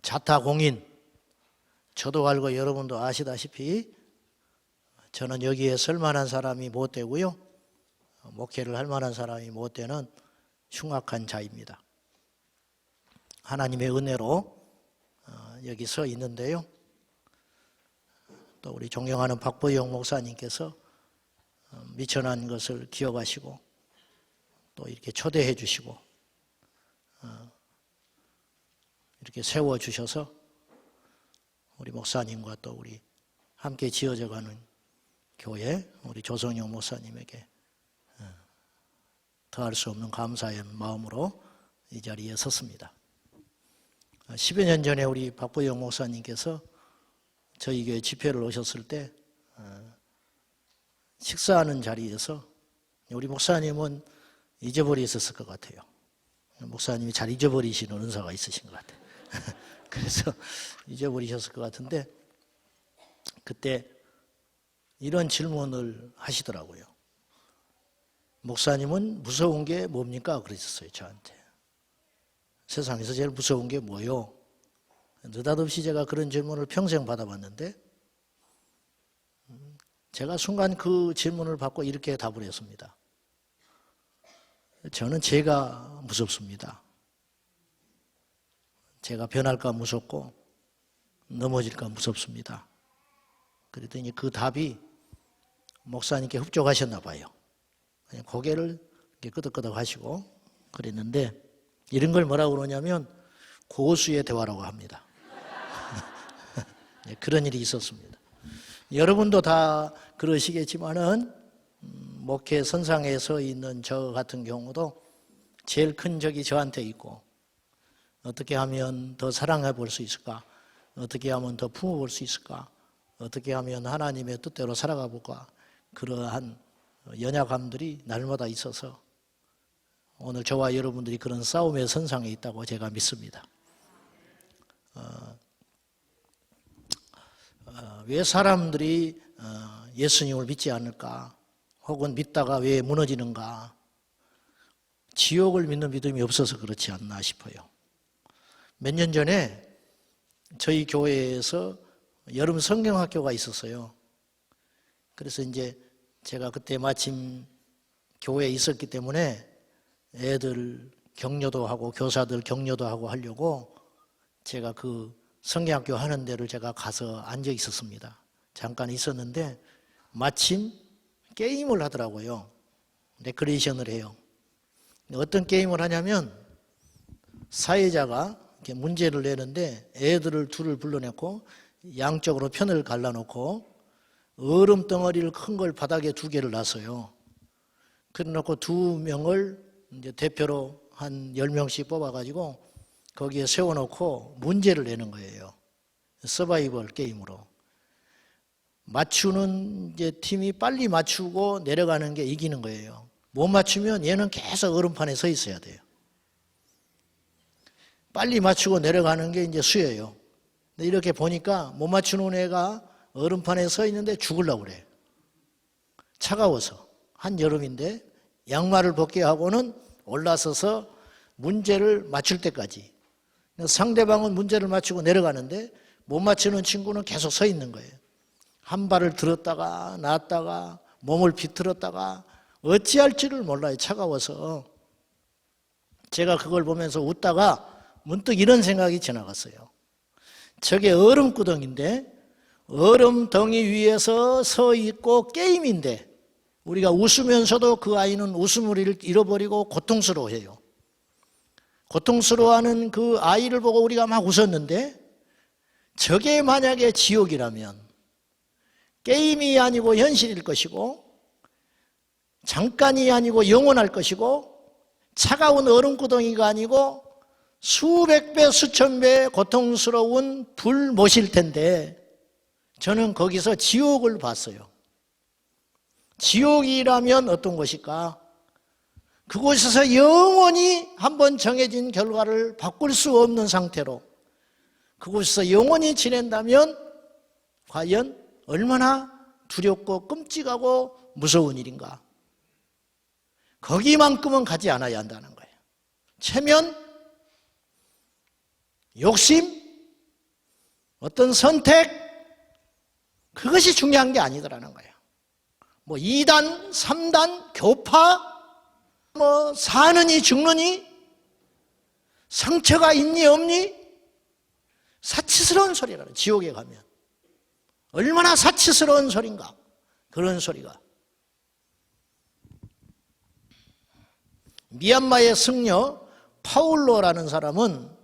자타공인, 저도 알고 여러분도 아시다시피 저는 여기에 설 만한 사람이 못 되고요, 목회를 할 만한 사람이 못 되는 흉악한 자입니다. 하나님의 은혜로 여기 서 있는데요, 또 우리 존경하는 박보영 목사님께서 미천한 것을 기억하시고 또 이렇게 초대해 주시고 이렇게 세워주셔서 우리 목사님과 또 우리 함께 지어져가는 교회 우리 조성영 목사님에게 더할 수 없는 감사의 마음으로 이 자리에 섰습니다. 10여 년 전에 우리 박보영 목사님께서 저희 교회 집회를 오셨을 때 식사하는 자리에서 우리 목사님은 잊어버리셨을 것 같아요. 목사님이 잘 잊어버리시는 은사가 있으신 것 같아요. 그래서 잊어버리셨을 것 같은데 그때 이런 질문을 하시더라고요. 목사님은 무서운 게 뭡니까? 그러셨어요, 저한테. 세상에서 제일 무서운 게 뭐요? 느닷없이 제가 그런 질문을 평생 받아봤는데 제가 순간 그 질문을 받고 이렇게 답을 했습니다. 저는 제가 무섭습니다. 제가 변할까 무섭고 넘어질까 무섭습니다. 그랬더니 그 답이 목사님께 흡족하셨나 봐요. 그냥 고개를 이렇게 끄덕끄덕 하시고 그랬는데 이런 걸 뭐라고 그러냐면 고수의 대화라고 합니다. 그런 일이 있었습니다. 여러분도 다 그러시겠지만은 목회 선상에 서 있는 저 같은 경우도 제일 큰 적이 저한테 있고 어떻게 하면 더 사랑해 볼 수 있을까? 어떻게 하면 더 품어볼 수 있을까? 어떻게 하면 하나님의 뜻대로 살아가 볼까? 그러한 연약함들이 날마다 있어서 오늘 저와 여러분들이 그런 싸움의 선상에 있다고 제가 믿습니다. 왜 사람들이 예수님을 믿지 않을까? 혹은 믿다가 왜 무너지는가? 지옥을 믿는 믿음이 없어서 그렇지 않나 싶어요. 몇 년 전에 저희 교회에서 여름 성경학교가 있었어요. 그래서 이제 제가 그때 마침 교회에 있었기 때문에 애들 격려도 하고 교사들 격려도 하고 하려고 제가 그 성경학교 하는 데를 제가 가서 앉아 있었습니다. 잠깐 있었는데 마침 게임을 하더라고요. 레크레이션을 해요. 어떤 게임을 하냐면 사회자가 이렇게 문제를 내는데 애들을 둘을 불러내고 양쪽으로 편을 갈라놓고 얼음 덩어리를 큰 걸 바닥에 2개를 놨어요. 그래 놓고 2명을 이제 대표로 한 10명씩 뽑아가지고 거기에 세워놓고 문제를 내는 거예요. 서바이벌 게임으로. 맞추는 이제 팀이 빨리 맞추고 내려가는 게 이기는 거예요. 못 맞추면 얘는 계속 얼음판에 서 있어야 돼요. 빨리 맞추고 내려가는 게 이제 수예요. 근데 이렇게 보니까 못 맞추는 애가 얼음판에 서 있는데 죽으려고 그래. 차가워서. 한여름인데 양말을 벗게 하고는 올라서서 문제를 맞출 때까지. 상대방은 문제를 맞추고 내려가는데 못 맞추는 친구는 계속 서 있는 거예요. 한 발을 들었다가 놨다가 몸을 비틀었다가 어찌할지를 몰라요. 차가워서. 제가 그걸 보면서 웃다가 문득 이런 생각이 지나갔어요. 저게 얼음구덩인데 얼음덩이 위에서 서 있고 게임인데 우리가 웃으면서도 그 아이는 웃음을 잃어버리고 고통스러워해요. 고통스러워하는 그 아이를 보고 우리가 막 웃었는데 저게 만약에 지옥이라면 게임이 아니고 현실일 것이고 잠깐이 아니고 영원할 것이고 차가운 얼음구덩이가 아니고 수백 배 수천 배 고통스러운 불못일 텐데 저는 거기서 지옥을 봤어요. 지옥이라면 어떤 것일까? 그곳에서 영원히 한번 정해진 결과를 바꿀 수 없는 상태로 그곳에서 영원히 지낸다면 과연 얼마나 두렵고 끔찍하고 무서운 일인가? 거기만큼은 가지 않아야 한다는 거예요. 체면, 욕심, 어떤 선택, 그것이 중요한 게 아니더라는 거예요. 뭐 2단, 3단, 교파, 뭐 사느니 죽느니, 상처가 있니 없니, 사치스러운 소리라는, 지옥에 가면 얼마나 사치스러운 소린가. 그런 소리가. 미얀마의 승려 파울로라는 사람은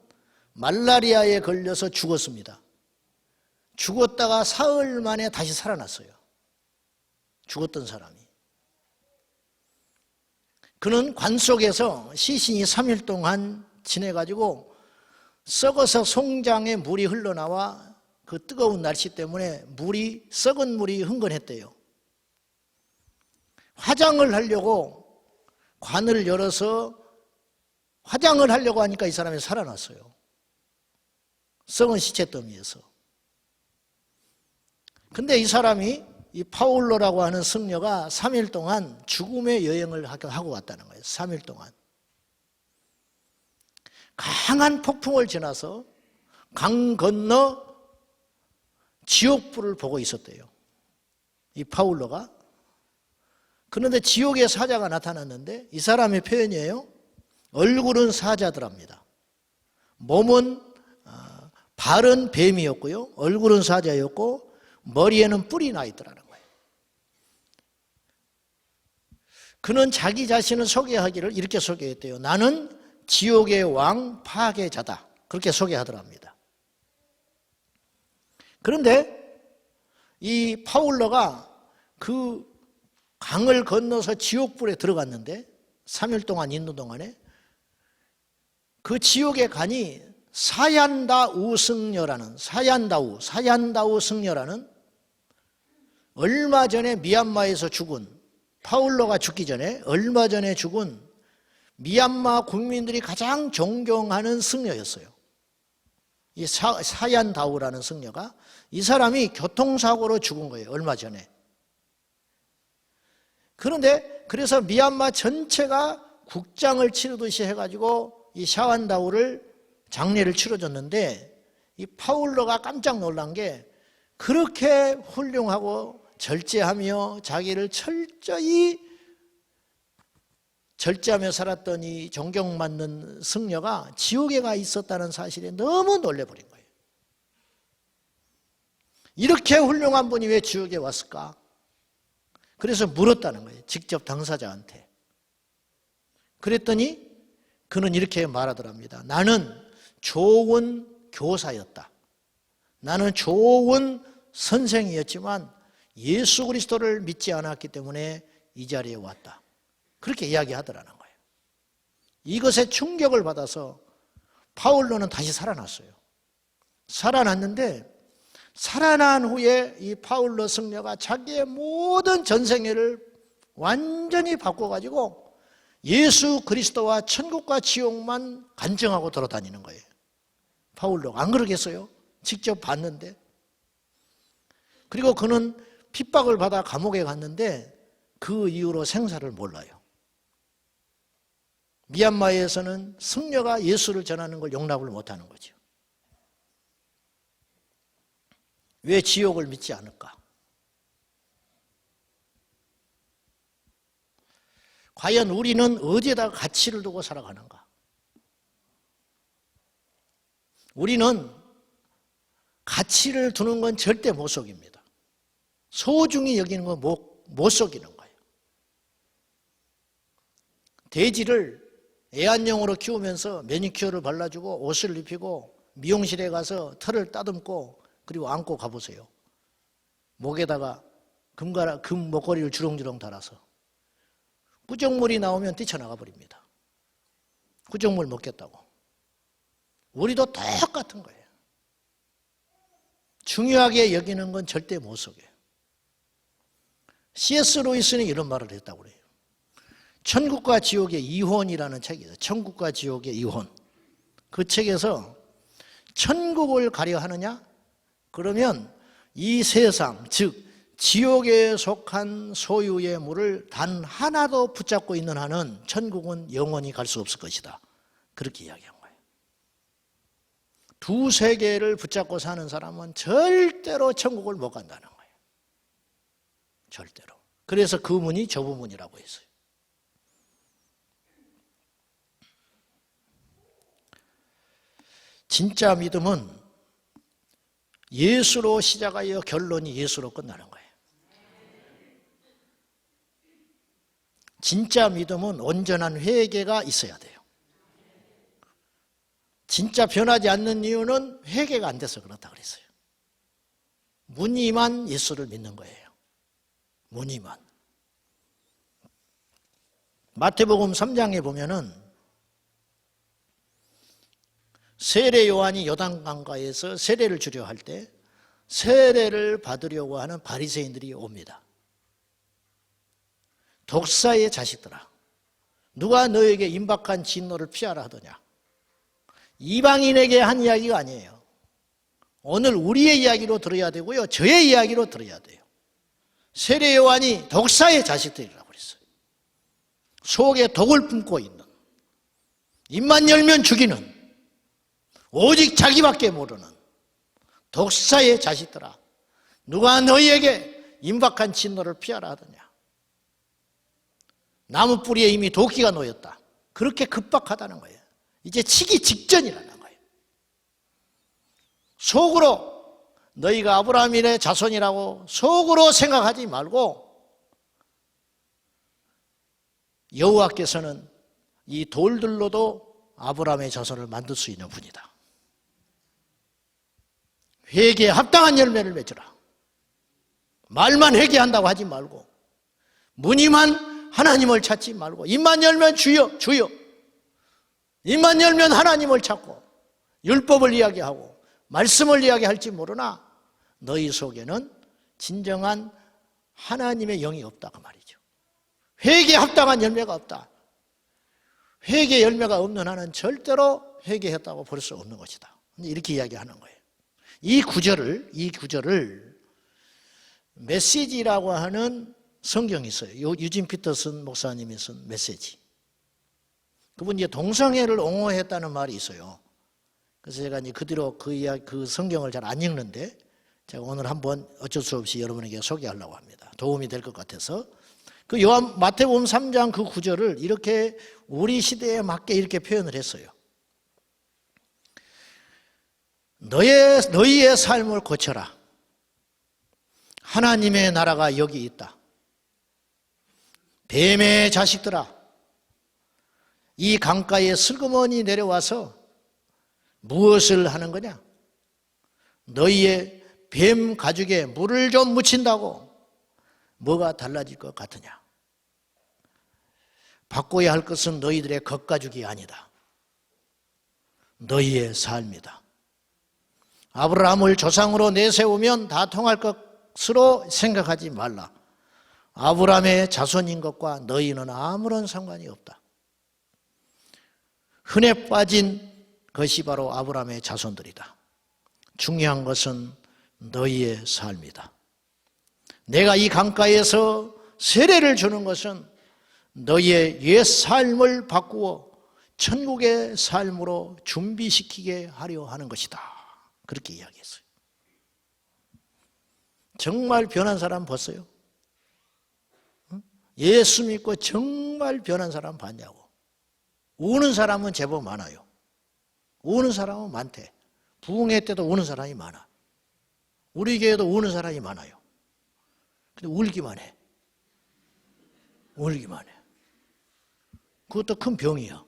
말라리아에 걸려서 죽었습니다. 죽었다가 사흘 만에 다시 살아났어요. 죽었던 사람이. 그는 관 속에서 시신이 3일 동안 지내가지고 썩어서 송장에 물이 흘러나와 그 뜨거운 날씨 때문에 썩은 물이 흥건했대요. 화장을 하려고 관을 열어서 화장을 하려고 하니까 이 사람이 살아났어요. 썩은 시체 더미에서. 근데 이 사람이, 이 파울로라고 하는 승려가 3일 동안 죽음의 여행을 하고 왔다는 거예요. 3일 동안. 강한 폭풍을 지나서 강 건너 지옥불을 보고 있었대요. 이 파울로가. 그런데 지옥의 사자가 나타났는데 이 사람의 표현이에요. 얼굴은 사자더랍니다. 몸은 발은 뱀이었고요. 얼굴은 사자였고 머리에는 뿔이 나 있더라는 거예요. 그는 자기 자신을 소개하기를 이렇게 소개했대요. 나는 지옥의 왕 파괴자다. 그렇게 소개하더랍니다. 그런데 이 파울로가 그 강을 건너서 지옥불에 들어갔는데 3일 동안 있는 동안에 그 지옥의 간이 사얀다우 승려라는 얼마 전에 미얀마에서 죽은, 파울로가 죽기 전에 얼마 전에 죽은 미얀마 국민들이 가장 존경하는 승려였어요. 이 사얀다우라는 승려가, 이 사람이 교통사고로 죽은 거예요. 얼마 전에. 그런데 그래서 미얀마 전체가 국장을 치르듯이 해가지고 이 샤완다우를 장례를 치러줬는데 이 파울로가 깜짝 놀란 게 그렇게 훌륭하고 절제하며 자기를 철저히 절제하며 살았던 이 존경받는 승려가 지옥에 가 있었다는 사실에 너무 놀래버린 거예요. 이렇게 훌륭한 분이 왜 지옥에 왔을까? 그래서 물었다는 거예요. 직접 당사자한테. 그랬더니 그는 이렇게 말하더랍니다. 나는 좋은 교사였다. 나는 좋은 선생이었지만 예수 그리스도를 믿지 않았기 때문에 이 자리에 왔다. 그렇게 이야기하더라는 거예요. 이것에 충격을 받아서 파울로는 다시 살아났어요. 살아났는데 살아난 후에 이 파울로 승려가 자기의 모든 전생애를 완전히 바꿔가지고 예수 그리스도와 천국과 지옥만 간증하고 돌아다니는 거예요. 파울로가. 안 그러겠어요? 직접 봤는데. 그리고 그는 핍박을 받아 감옥에 갔는데 그 이후로 생사를 몰라요. 미얀마에서는 승려가 예수를 전하는 걸 용납을 못하는 거죠. 왜 지옥을 믿지 않을까? 과연 우리는 어디에다가 가치를 두고 살아가는가? 우리는 가치를 두는 건 절대 못 속입니다. 소중히 여기는 건 못 속이는 거예요. 돼지를 애완용으로 키우면서 매니큐어를 발라주고 옷을 입히고 미용실에 가서 털을 따듬고 그리고 안고 가보세요. 목에다가 금 목걸이를 주렁주렁 달아서 구정물이 나오면 뛰쳐나가 버립니다. 구정물 먹겠다고. 우리도 똑같은 거예요. 중요하게 여기는 건 절대 못 속여요. C.S. 루이스는 이런 말을 했다고 그래요. 천국과 지옥의 이혼이라는 책이 있어요. 천국과 지옥의 이혼. 그 책에서 천국을 가려 하느냐? 그러면 이 세상, 즉 지옥에 속한 소유의 물을 단 하나도 붙잡고 있는 한은 천국은 영원히 갈 수 없을 것이다. 그렇게 이야기한 거예요. 두세 개를 붙잡고 사는 사람은 절대로 천국을 못 간다는 거예요. 절대로. 그래서 그 문이 좁은 문이라고 했어요. 진짜 믿음은 예수로 시작하여 결론이 예수로 끝나는 거예요. 진짜 믿음은 온전한 회개가 있어야 돼요. 진짜 변하지 않는 이유는 회개가 안 돼서 그렇다 그랬어요. 무늬만 예수를 믿는 거예요. 무늬만. 마태복음 3장에 보면은 세례 요한이 요단강가에서 세례를 주려 할 때 세례를 받으려고 하는 바리새인들이 옵니다. 독사의 자식들아, 누가 너에게 임박한 진노를 피하라 하더냐. 이방인에게 한 이야기가 아니에요. 오늘 우리의 이야기로 들어야 되고요, 저의 이야기로 들어야 돼요. 세례 요한이 독사의 자식들이라고 그랬어요. 속에 독을 품고 있는, 입만 열면 죽이는, 오직 자기밖에 모르는 독사의 자식들아, 누가 너희에게 임박한 진노를 피하라 하더냐. 나무 뿌리에 이미 도끼가 놓였다. 그렇게 급박하다는 거예요. 이제 치기 직전이라는 거예요. 속으로 너희가 아브라함의 자손이라고 속으로 생각하지 말고, 여호와께서는 이 돌들로도 아브라함의 자손을 만들 수 있는 분이다. 회개에 합당한 열매를 맺으라. 말만 회개한다고 하지 말고, 무늬만 하나님을 찾지 말고, 입만 열면 주여 주여, 입만 열면 하나님을 찾고 율법을 이야기하고 말씀을 이야기할지 모르나 너희 속에는 진정한 하나님의 영이 없다 그 말이죠. 회개에 합당한 열매가 없다. 회개 열매가 없는 한은 절대로 회개했다고 볼 수 없는 것이다. 이렇게 이야기하는 거예요. 이 구절을 메시지라고 하는 성경이 있어요. 유진 피터슨 목사님이 쓴 메시지. 그분 이제 동성애를 옹호했다는 말이 있어요. 그래서 제가 이제 그대로 그 성경을 잘 안 읽는데 제가 오늘 한번 어쩔 수 없이 여러분에게 소개하려고 합니다. 도움이 될 것 같아서. 그 마태복음 3장 그 구절을 이렇게 우리 시대에 맞게 이렇게 표현을 했어요. 너희의 삶을 고쳐라. 하나님의 나라가 여기 있다. 뱀의 자식들아, 이 강가에 슬그머니 내려와서 무엇을 하는 거냐? 너희의 뱀 가죽에 물을 좀 묻힌다고 뭐가 달라질 것 같으냐? 바꿔야 할 것은 너희들의 겉가죽이 아니다. 너희의 삶이다. 아브라함을 조상으로 내세우면 다 통할 것으로 생각하지 말라. 아브라함의 자손인 것과 너희는 아무런 상관이 없다. 흔해 빠진 것이 바로 아브라함의 자손들이다. 중요한 것은 너희의 삶이다. 내가 이 강가에서 세례를 주는 것은 너희의 옛 삶을 바꾸어 천국의 삶으로 준비시키게 하려 하는 것이다. 그렇게 이야기했어요. 정말 변한 사람 봤어요? 예수 믿고 정말 변한 사람 봤냐고. 우는 사람은 제법 많아요. 우는 사람은 많대. 부흥회 때도 우는 사람이 많아. 우리 교회도 우는 사람이 많아요. 근데 울기만 해. 울기만 해. 그것도 큰 병이야.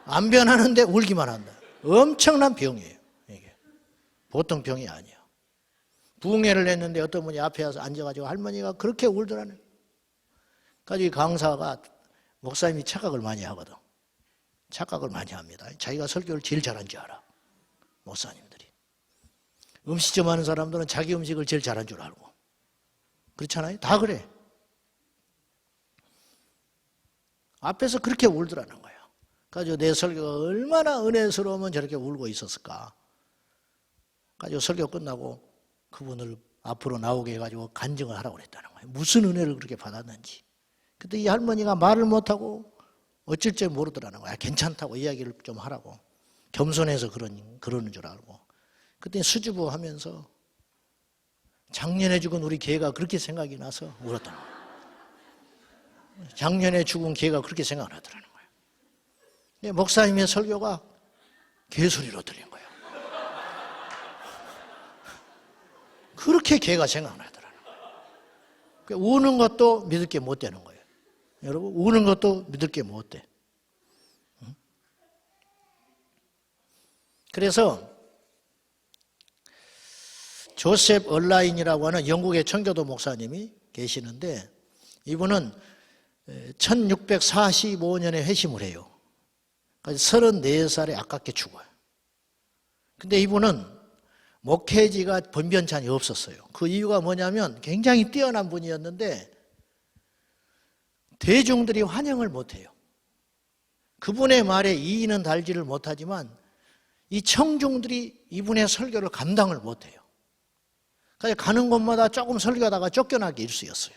안 변하는데 울기만 한다. 엄청난 병이에요. 이게 보통 병이 아니야. 부흥회를 했는데 어떤 분이 앞에 와서 앉아가지고 할머니가 그렇게 울더라네. 가지고 강사가, 목사님이 착각을 많이 하거든. 착각을 많이 합니다. 자기가 설교를 제일 잘한 줄 알아. 목사님들이. 음식점 하는 사람들은 자기 음식을 제일 잘한 줄 알고. 그렇잖아요? 다 그래. 앞에서 그렇게 울더라는 거예요. 가지고 내 설교가 얼마나 은혜스러우면 저렇게 울고 있었을까. 가지고 설교 끝나고 그분을 앞으로 나오게 해가지고 간증을 하라고 그랬다는 거예요. 무슨 은혜를 그렇게 받았는지. 그때 이 할머니가 말을 못하고 어쩔 줄 모르더라는 거야. 괜찮다고 이야기를 좀 하라고. 겸손해서 그러는 줄 알고. 그때 수줍어 하면서 작년에 죽은 우리 개가 그렇게 생각이 나서 울었던 거예요. 작년에 죽은 개가 그렇게 생각나더라는 거예요. 목사님의 설교가 개소리로 들린 거예요. 그렇게 개가 생각나더라는 거예요. 우는 것도 믿을 게 못 되는 거예요. 여러분, 우는 것도 믿을 게 못 돼. 그래서 조셉 얼라인이라고 하는 영국의 청교도 목사님이 계시는데, 이분은 1645년에 회심을 해요. 34살에 아깝게 죽어요. 근데 이분은 목회지가 변변찮이 없었어요. 그 이유가 뭐냐면 굉장히 뛰어난 분이었는데 대중들이 환영을 못해요. 그분의 말에 이의는 달지를 못하지만 이 청중들이 이분의 설교를 감당을 못해요. 그래서 가는 곳마다 조금 설교하다가 쫓겨나게 일쑤였어요.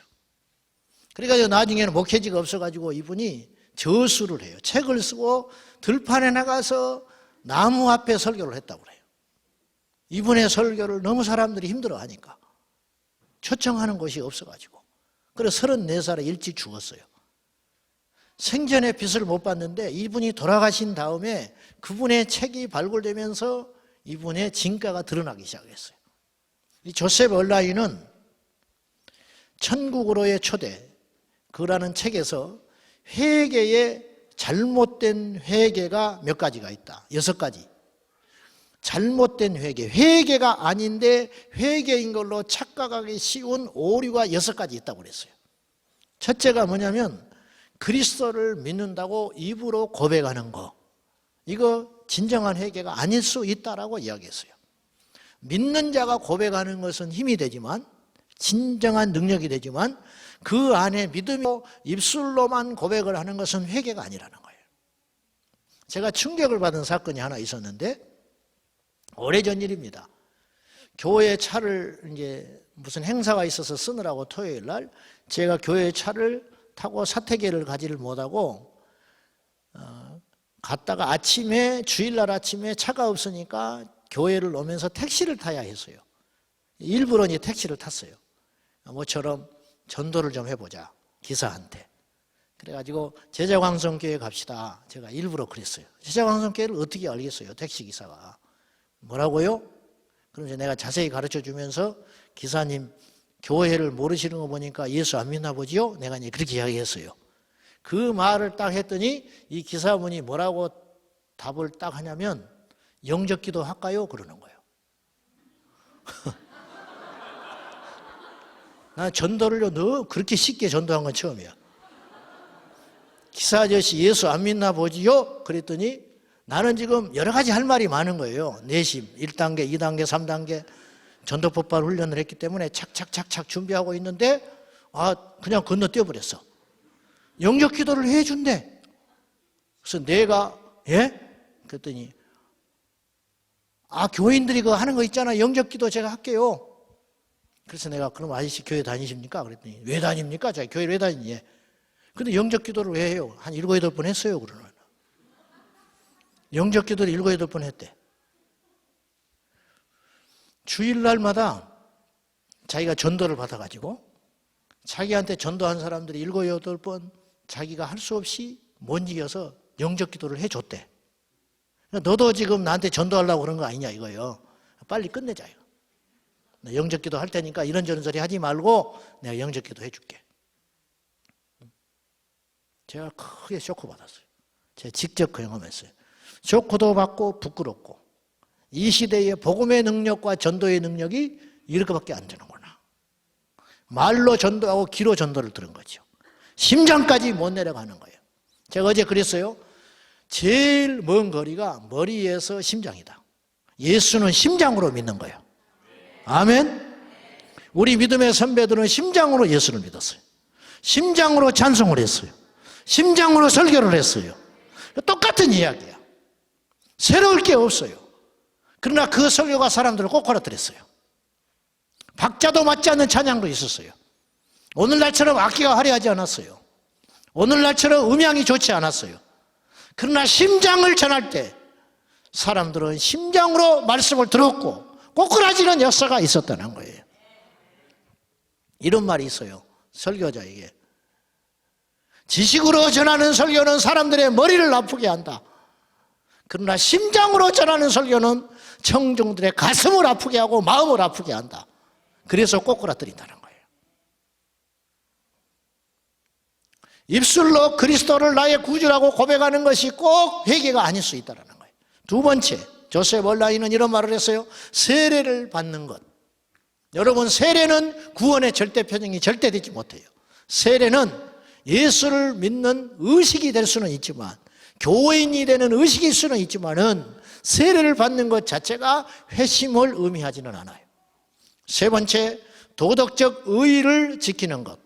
그러니까 나중에는 목회지가 없어가지고 이분이 저수를 해요. 책을 쓰고 들판에 나가서 나무 앞에 설교를 했다고 그래요. 이분의 설교를 너무 사람들이 힘들어하니까 초청하는 곳이 없어가지고. 그래서 34살에 일찍 죽었어요. 생전에 빚을 못 받는데 이분이 돌아가신 다음에 그분의 책이 발굴되면서 이분의 진가가 드러나기 시작했어요. 이 조셉 얼라인은 천국으로의 초대 그라는 책에서 회개의 잘못된 회개가 몇 가지가 있다. 6가지. 잘못된 회개, 회개가 아닌데 회개인 걸로 착각하기 쉬운 오류가 6가지 있다고 그랬어요. 첫째가 뭐냐면 그리스도를 믿는다고 입으로 고백하는 거, 이거 진정한 회개가 아닐 수 있다라고 이야기했어요. 믿는 자가 고백하는 것은 힘이 되지만, 진정한 능력이 되지만 그 안에 믿음이 입술로만 고백을 하는 것은 회개가 아니라는 거예요. 제가 충격을 받은 사건이 하나 있었는데, 오래전 일입니다. 교회 차를 이제 무슨 행사가 있어서 쓰느라고 토요일 날 제가 교회 차를 타고 사택에를 가지를 못하고 갔다가 아침에, 주일날 아침에 차가 없으니까 교회를 오면서 택시를 타야 했어요. 일부러 이제 택시를 탔어요. 모처럼 전도를 좀 해보자, 기사한테. 그래가지고 제자광성교회 갑시다. 제가 일부러 그랬어요. 제자광성교회를 어떻게 알겠어요, 택시기사가. 뭐라고요? 그럼 내가 자세히 가르쳐 주면서, 기사님 교회를 모르시는 거 보니까 예수 안 믿나 보지요? 내가 이제 그렇게 이야기했어요. 그 말을 딱 했더니 이 기사분이 뭐라고 답을 딱 하냐면, 영접 기도 할까요? 그러는 거예요. 나 전도를요, 너 그렇게 쉽게 전도한 건 처음이야. 기사 아저씨 예수 안 믿나 보지요? 그랬더니 나는 지금 여러 가지 할 말이 많은 거예요. 내심 1단계, 2단계, 3단계 전도 폭발 훈련을 했기 때문에 착착착착 준비하고 있는데 그냥 건너뛰어 버렸어. 영접 기도를 해준대. 그래서 내가 그랬더니 교인들이 그거 하는 거 있잖아, 영접 기도 제가 할게요. 그래서 내가 그럼 아저씨 교회 다니십니까? 그랬더니 왜 다닙니까? 자기 교회 왜 다니니? 근데 영접 기도를 왜 해요? 한 7, 8번 했어요. 그러는 거예요. 영접 기도를 7, 8번 했대. 주일날마다 자기가 전도를 받아가지고 자기한테 전도한 사람들이 7, 8번 자기가 할 수 없이 못 이겨서 영접 기도를 해줬대. 너도 지금 나한테 전도하려고 그런 거 아니냐 이거예요. 빨리 끝내자 이거. 영접 기도 할 테니까 이런저런 소리 하지 말고 내가 영접 기도 해줄게. 제가 크게 쇼크 받았어요. 제가 직접 경험했어요. 쇼크도 받고 부끄럽고, 이 시대의 복음의 능력과 전도의 능력이 이렇게밖에 안 되는구나. 말로 전도하고 귀로 전도를 들은 거죠. 심장까지 못 내려가는 거예요. 제가 어제 그랬어요. 제일 먼 거리가 머리에서 심장이다. 예수는 심장으로 믿는 거예요. 아멘. 우리 믿음의 선배들은 심장으로 예수를 믿었어요. 심장으로 찬송을 했어요. 심장으로 설교를 했어요. 똑같은 이야기야. 새로울 게 없어요. 그러나 그 설교가 사람들을 꼬꾸라뜨렸어요. 박자도 맞지 않는 찬양도 있었어요. 오늘날처럼 악기가 화려하지 않았어요. 오늘날처럼 음향이 좋지 않았어요. 그러나 심장을 전할 때 사람들은 심장으로 말씀을 들었고 꼬꾸라지는 역사가 있었다는 거예요. 이런 말이 있어요. 설교자에게. 지식으로 전하는 설교는 사람들의 머리를 아프게 한다. 그러나 심장으로 전하는 설교는 청중들의 가슴을 아프게 하고 마음을 아프게 한다. 그래서 꼬꾸라뜨린다는 거예요. 입술로 그리스도를 나의 구주라고 고백하는 것이 꼭 회개가 아닐 수 있다는 거예요. 두 번째, 조셉 얼라이는 이런 말을 했어요. 세례를 받는 것. 여러분, 세례는 구원의 절대 표징이 절대 되지 못해요. 세례는 예수를 믿는 의식이 될 수는 있지만, 교인이 되는 의식일 수는 있지만은 세례를 받는 것 자체가 회심을 의미하지는 않아요. 세 번째, 도덕적 의의를 지키는 것.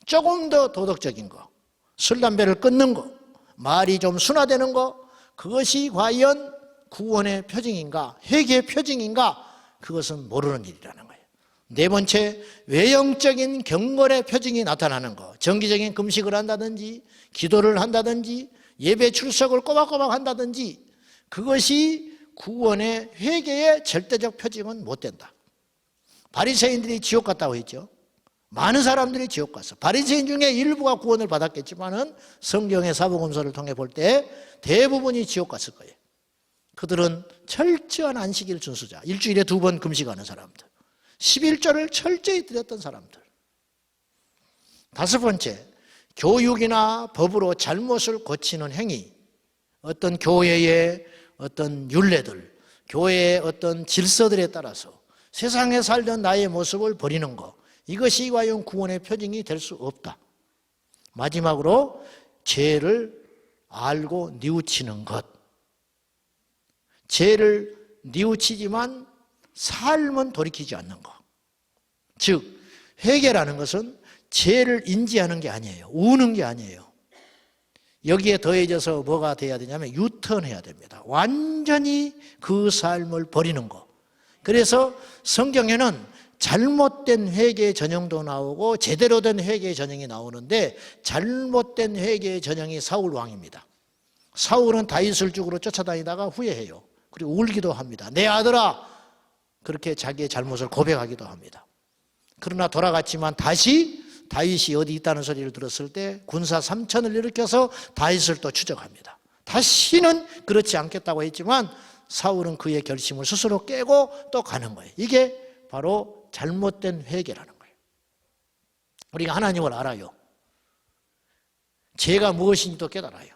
조금 더 도덕적인 거, 술, 담배를 끊는 거, 말이 좀 순화되는 거, 그것이 과연 구원의 표징인가, 회개의 표징인가, 그것은 모르는 일이라는 거예요. 네 번째, 외형적인 경건의 표징이 나타나는 거. 정기적인 금식을 한다든지, 기도를 한다든지, 예배 출석을 꼬박꼬박 한다든지, 그것이 구원의 회개의 절대적 표징은 못 된다. 바리새인들이 지옥 갔다고 했죠. 많은 사람들이 지옥 갔어. 바리새인 중에 일부가 구원을 받았겠지만은 성경의 사복음서를 통해 볼 때 대부분이 지옥 갔을 거예요. 그들은 철저한 안식일 준수자, 일주일에 2번 금식하는 사람들, 11조를 철저히 드렸던 사람들. 다섯 번째, 교육이나 법으로 잘못을 고치는 행위, 어떤 교회의 어떤 율례들, 교회의 어떤 질서들에 따라서 세상에 살던 나의 모습을 버리는 것, 이것이 과연 구원의 표징이 될 수 없다. 마지막으로 죄를 알고 뉘우치는 것. 죄를 뉘우치지만 삶은 돌이키지 않는 것. 즉, 회개라는 것은 죄를 인지하는 게 아니에요. 우는 게 아니에요. 여기에 더해져서 뭐가 돼야 되냐면 유턴해야 됩니다. 완전히 그 삶을 버리는 것. 그래서 성경에는 잘못된 회개의 전형도 나오고 제대로 된 회개의 전형이 나오는데, 잘못된 회개의 전형이 사울 왕입니다. 사울은 다윗을 죽으러 쫓아다니다가 후회해요. 그리고 울기도 합니다. 내 아들아, 그렇게 자기의 잘못을 고백하기도 합니다. 그러나 돌아갔지만 다시 다윗이 어디 있다는 소리를 들었을 때 군사 3천을 일으켜서 다윗을 또 추적합니다. 다시는 그렇지 않겠다고 했지만 사울은 그의 결심을 스스로 깨고 또 가는 거예요. 이게 바로 잘못된 회개라는 거예요. 우리가 하나님을 알아요. 죄가 무엇인지도 깨달아요.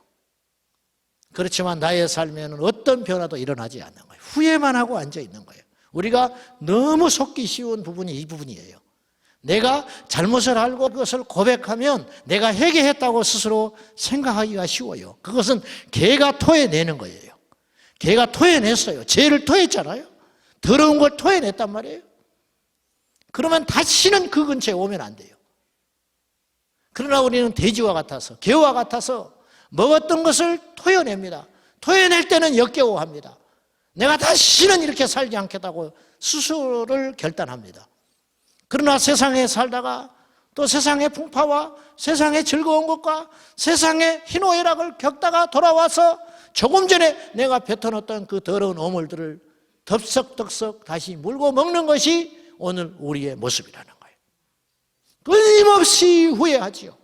그렇지만 나의 삶에는 어떤 변화도 일어나지 않는 거예요. 후회만 하고 앉아 있는 거예요. 우리가 너무 속기 쉬운 부분이 이 부분이에요. 내가 잘못을 알고 그것을 고백하면 내가 회개했다고 스스로 생각하기가 쉬워요. 그것은 개가 토해내는 거예요. 개가 토해냈어요. 죄를 토했잖아요. 더러운 걸 토해냈단 말이에요. 그러면 다시는 그 근처에 오면 안 돼요. 그러나 우리는 돼지와 같아서, 개와 같아서 먹었던 것을 토해냅니다. 토해낼 때는 역겨워합니다. 내가 다시는 이렇게 살지 않겠다고 스스로를 결단합니다. 그러나 세상에 살다가 또 세상의 풍파와 세상의 즐거운 것과 세상의 희노애락을 겪다가 돌아와서 조금 전에 내가 뱉어놓던 그 더러운 어물들을 덥석덥석 다시 물고 먹는 것이 오늘 우리의 모습이라는 거예요. 끊임없이 후회하지요.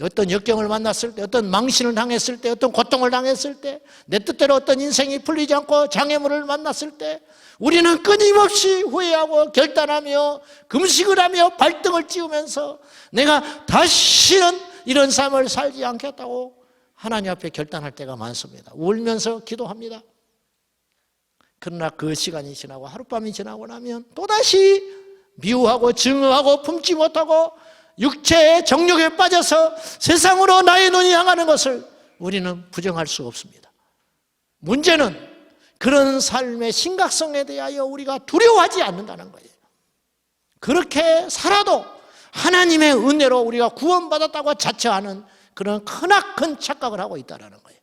어떤 역경을 만났을 때, 어떤 망신을 당했을 때, 어떤 고통을 당했을 때, 내 뜻대로 어떤 인생이 풀리지 않고 장애물을 만났을 때 우리는 끊임없이 후회하고 결단하며 금식을 하며 발등을 찌우면서 내가 다시는 이런 삶을 살지 않겠다고 하나님 앞에 결단할 때가 많습니다. 울면서 기도합니다. 그러나 그 시간이 지나고 하룻밤이 지나고 나면 또다시 미워하고 증오하고 품지 못하고 육체의 정욕에 빠져서 세상으로 나의 눈이 향하는 것을 우리는 부정할 수 없습니다. 문제는 그런 삶의 심각성에 대하여 우리가 두려워하지 않는다는 거예요. 그렇게 살아도 하나님의 은혜로 우리가 구원받았다고 자처하는 그런 크나큰 착각을 하고 있다는 거예요.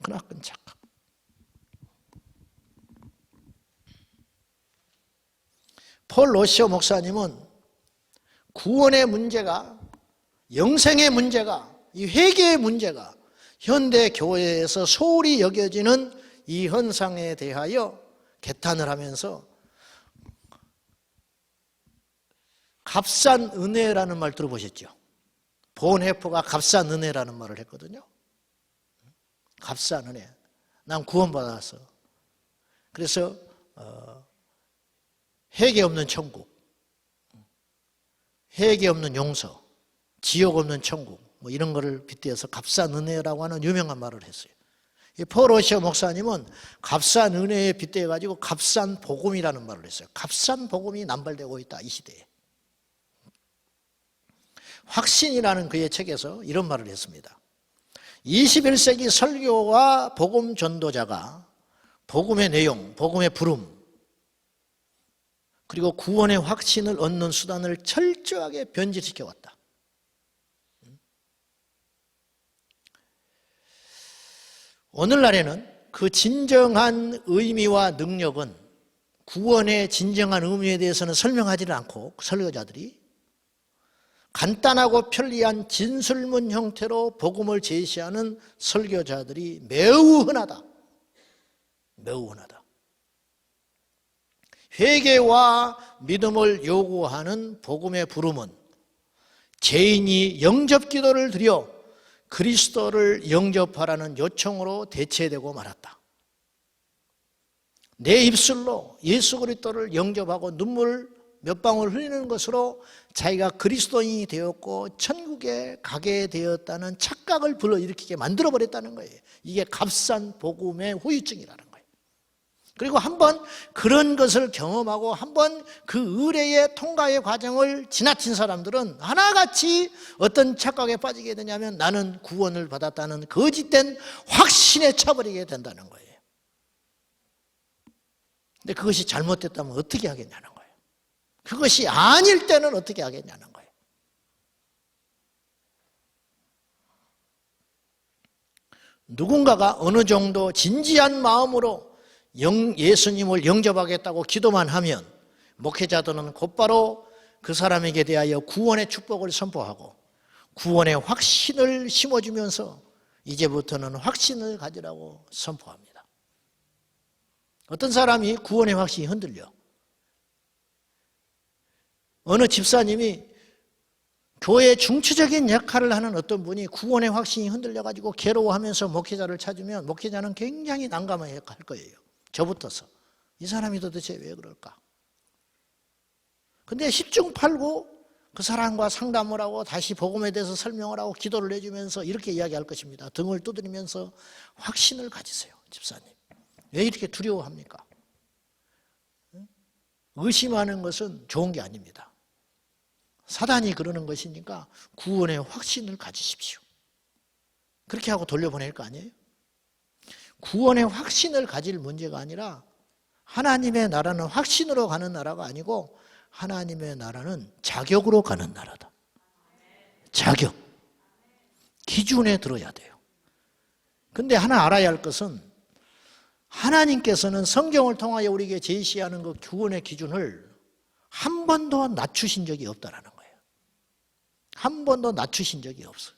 크나큰 착각. 폴 로시오 목사님은 구원의 문제가, 영생의 문제가, 이 회개의 문제가 현대 교회에서 소홀히 여겨지는 이 현상에 대하여 개탄을 하면서 값싼 은혜라는 말 들어보셨죠? 본헤퍼가 값싼 은혜라는 말을 했거든요. 값싼 은혜. 난 구원받았어. 그래서 회개 없는 천국, 회개 없는 용서, 지옥 없는 천국, 뭐 이런 거를 빗대어서 값싼 은혜라고 하는 유명한 말을 했어요. 폴 오셔 목사님은 값싼 은혜에 빗대어 가지고 값싼 복음이라는 말을 했어요. 값싼 복음이 남발되고 있다, 이 시대에. 확신이라는 그의 책에서 이런 말을 했습니다. 21세기 설교와 복음 전도자가 복음의 내용, 복음의 부름, 그리고 구원의 확신을 얻는 수단을 철저하게 변질시켜 왔다. 오늘날에는 그 진정한 의미와 능력은, 구원의 진정한 의미에 대해서는 설명하지는 않고 설교자들이 간단하고 편리한 진술문 형태로 복음을 제시하는 설교자들이 매우 흔하다. 매우 흔하다. 회개와 믿음을 요구하는 복음의 부름은 죄인이 영접 기도를 드려 그리스도를 영접하라는 요청으로 대체되고 말았다. 내 입술로 예수 그리스도를 영접하고 눈물 몇 방울 흘리는 것으로 자기가 그리스도인이 되었고 천국에 가게 되었다는 착각을 불러일으키게 만들어버렸다는 거예요. 이게 값싼 복음의 후유증이라는 거예요. 그리고 한번 그런 것을 경험하고 한번 그 의례의 통과의 과정을 지나친 사람들은 하나같이 어떤 착각에 빠지게 되냐면 나는 구원을 받았다는 거짓된 확신에 차버리게 된다는 거예요. 근데 그것이 잘못됐다면 어떻게 하겠냐는 거예요. 그것이 아닐 때는 어떻게 하겠냐는 거예요. 누군가가 어느 정도 진지한 마음으로 예수님을 영접하겠다고 기도만 하면 목회자들은 곧바로 그 사람에게 대하여 구원의 축복을 선포하고 구원의 확신을 심어주면서 이제부터는 확신을 가지라고 선포합니다. 어떤 사람이 구원의 확신이 흔들려. 어느 집사님이 교회의 중추적인 역할을 하는 어떤 분이 구원의 확신이 흔들려가지고 괴로워하면서 목회자를 찾으면 목회자는 굉장히 난감해 할 거예요. 저부터서. 이 사람이 도대체 왜 그럴까? 근데 10중 8구 그 사람과 상담을 하고 다시 복음에 대해서 설명을 하고 기도를 해주면서 이렇게 이야기할 것입니다. 등을 두드리면서 확신을 가지세요, 집사님. 왜 이렇게 두려워합니까? 의심하는 것은 좋은 게 아닙니다. 사단이 그러는 것이니까 구원의 확신을 가지십시오. 그렇게 하고 돌려보낼 거 아니에요? 구원의 확신을 가질 문제가 아니라 하나님의 나라는 확신으로 가는 나라가 아니고 하나님의 나라는 자격으로 가는 나라다. 자격. 기준에 들어야 돼요. 근데 하나 알아야 할 것은 하나님께서는 성경을 통하여 우리에게 제시하는 그 구원의 기준을 한 번도 낮추신 적이 없다라는 거예요. 한 번도 낮추신 적이 없어요.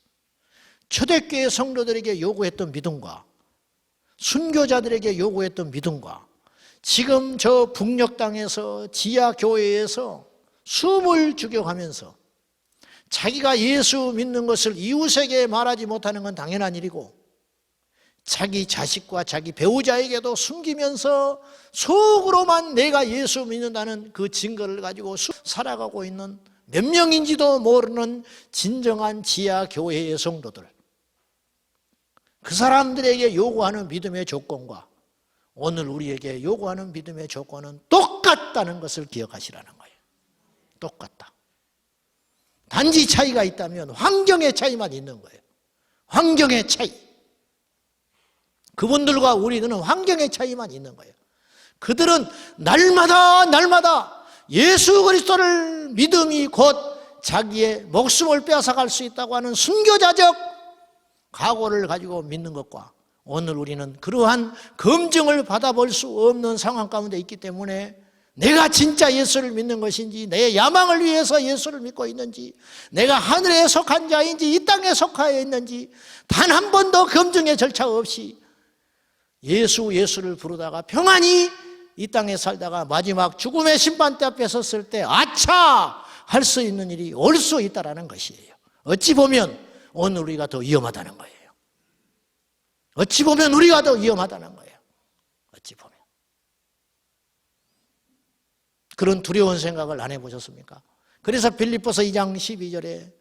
초대교회 성도들에게 요구했던 믿음과 순교자들에게 요구했던 믿음과 지금 저 북녘 땅에서 지하 교회에서 숨을 죽여가면서 자기가 예수 믿는 것을 이웃에게 말하지 못하는 건 당연한 일이고 자기 자식과 자기 배우자에게도 숨기면서 속으로만 내가 예수 믿는다는 그 증거를 가지고 살아가고 있는 몇 명인지도 모르는 진정한 지하 교회의 성도들, 그 사람들에게 요구하는 믿음의 조건과 오늘 우리에게 요구하는 믿음의 조건은 똑같다는 것을 기억하시라는 거예요. 똑같다. 단지 차이가 있다면 환경의 차이만 있는 거예요. 환경의 차이. 그분들과 우리는 환경의 차이만 있는 거예요. 그들은 날마다 예수 그리스도를 믿음이 곧 자기의 목숨을 빼앗아갈 수 있다고 하는 순교자적 각오를 가지고 믿는 것과 오늘 우리는 그러한 검증을 받아볼 수 없는 상황 가운데 있기 때문에 내가 진짜 예수를 믿는 것인지, 내 야망을 위해서 예수를 믿고 있는지, 내가 하늘에 속한 자인지 이 땅에 속하여 있는지 단 한 번도 검증의 절차 없이 예수를 부르다가 평안히 이 땅에 살다가 마지막 죽음의 심판대 앞에 섰을 때 아차! 할 수 있는 일이 올 수 있다는 것이에요. 어찌 보면 오늘 우리가 더 위험하다는 거예요. 어찌 보면 우리가 더 위험하다는 거예요. 어찌 보면. 그런 두려운 생각을 안 해보셨습니까? 그래서 빌립보서 2장 12절에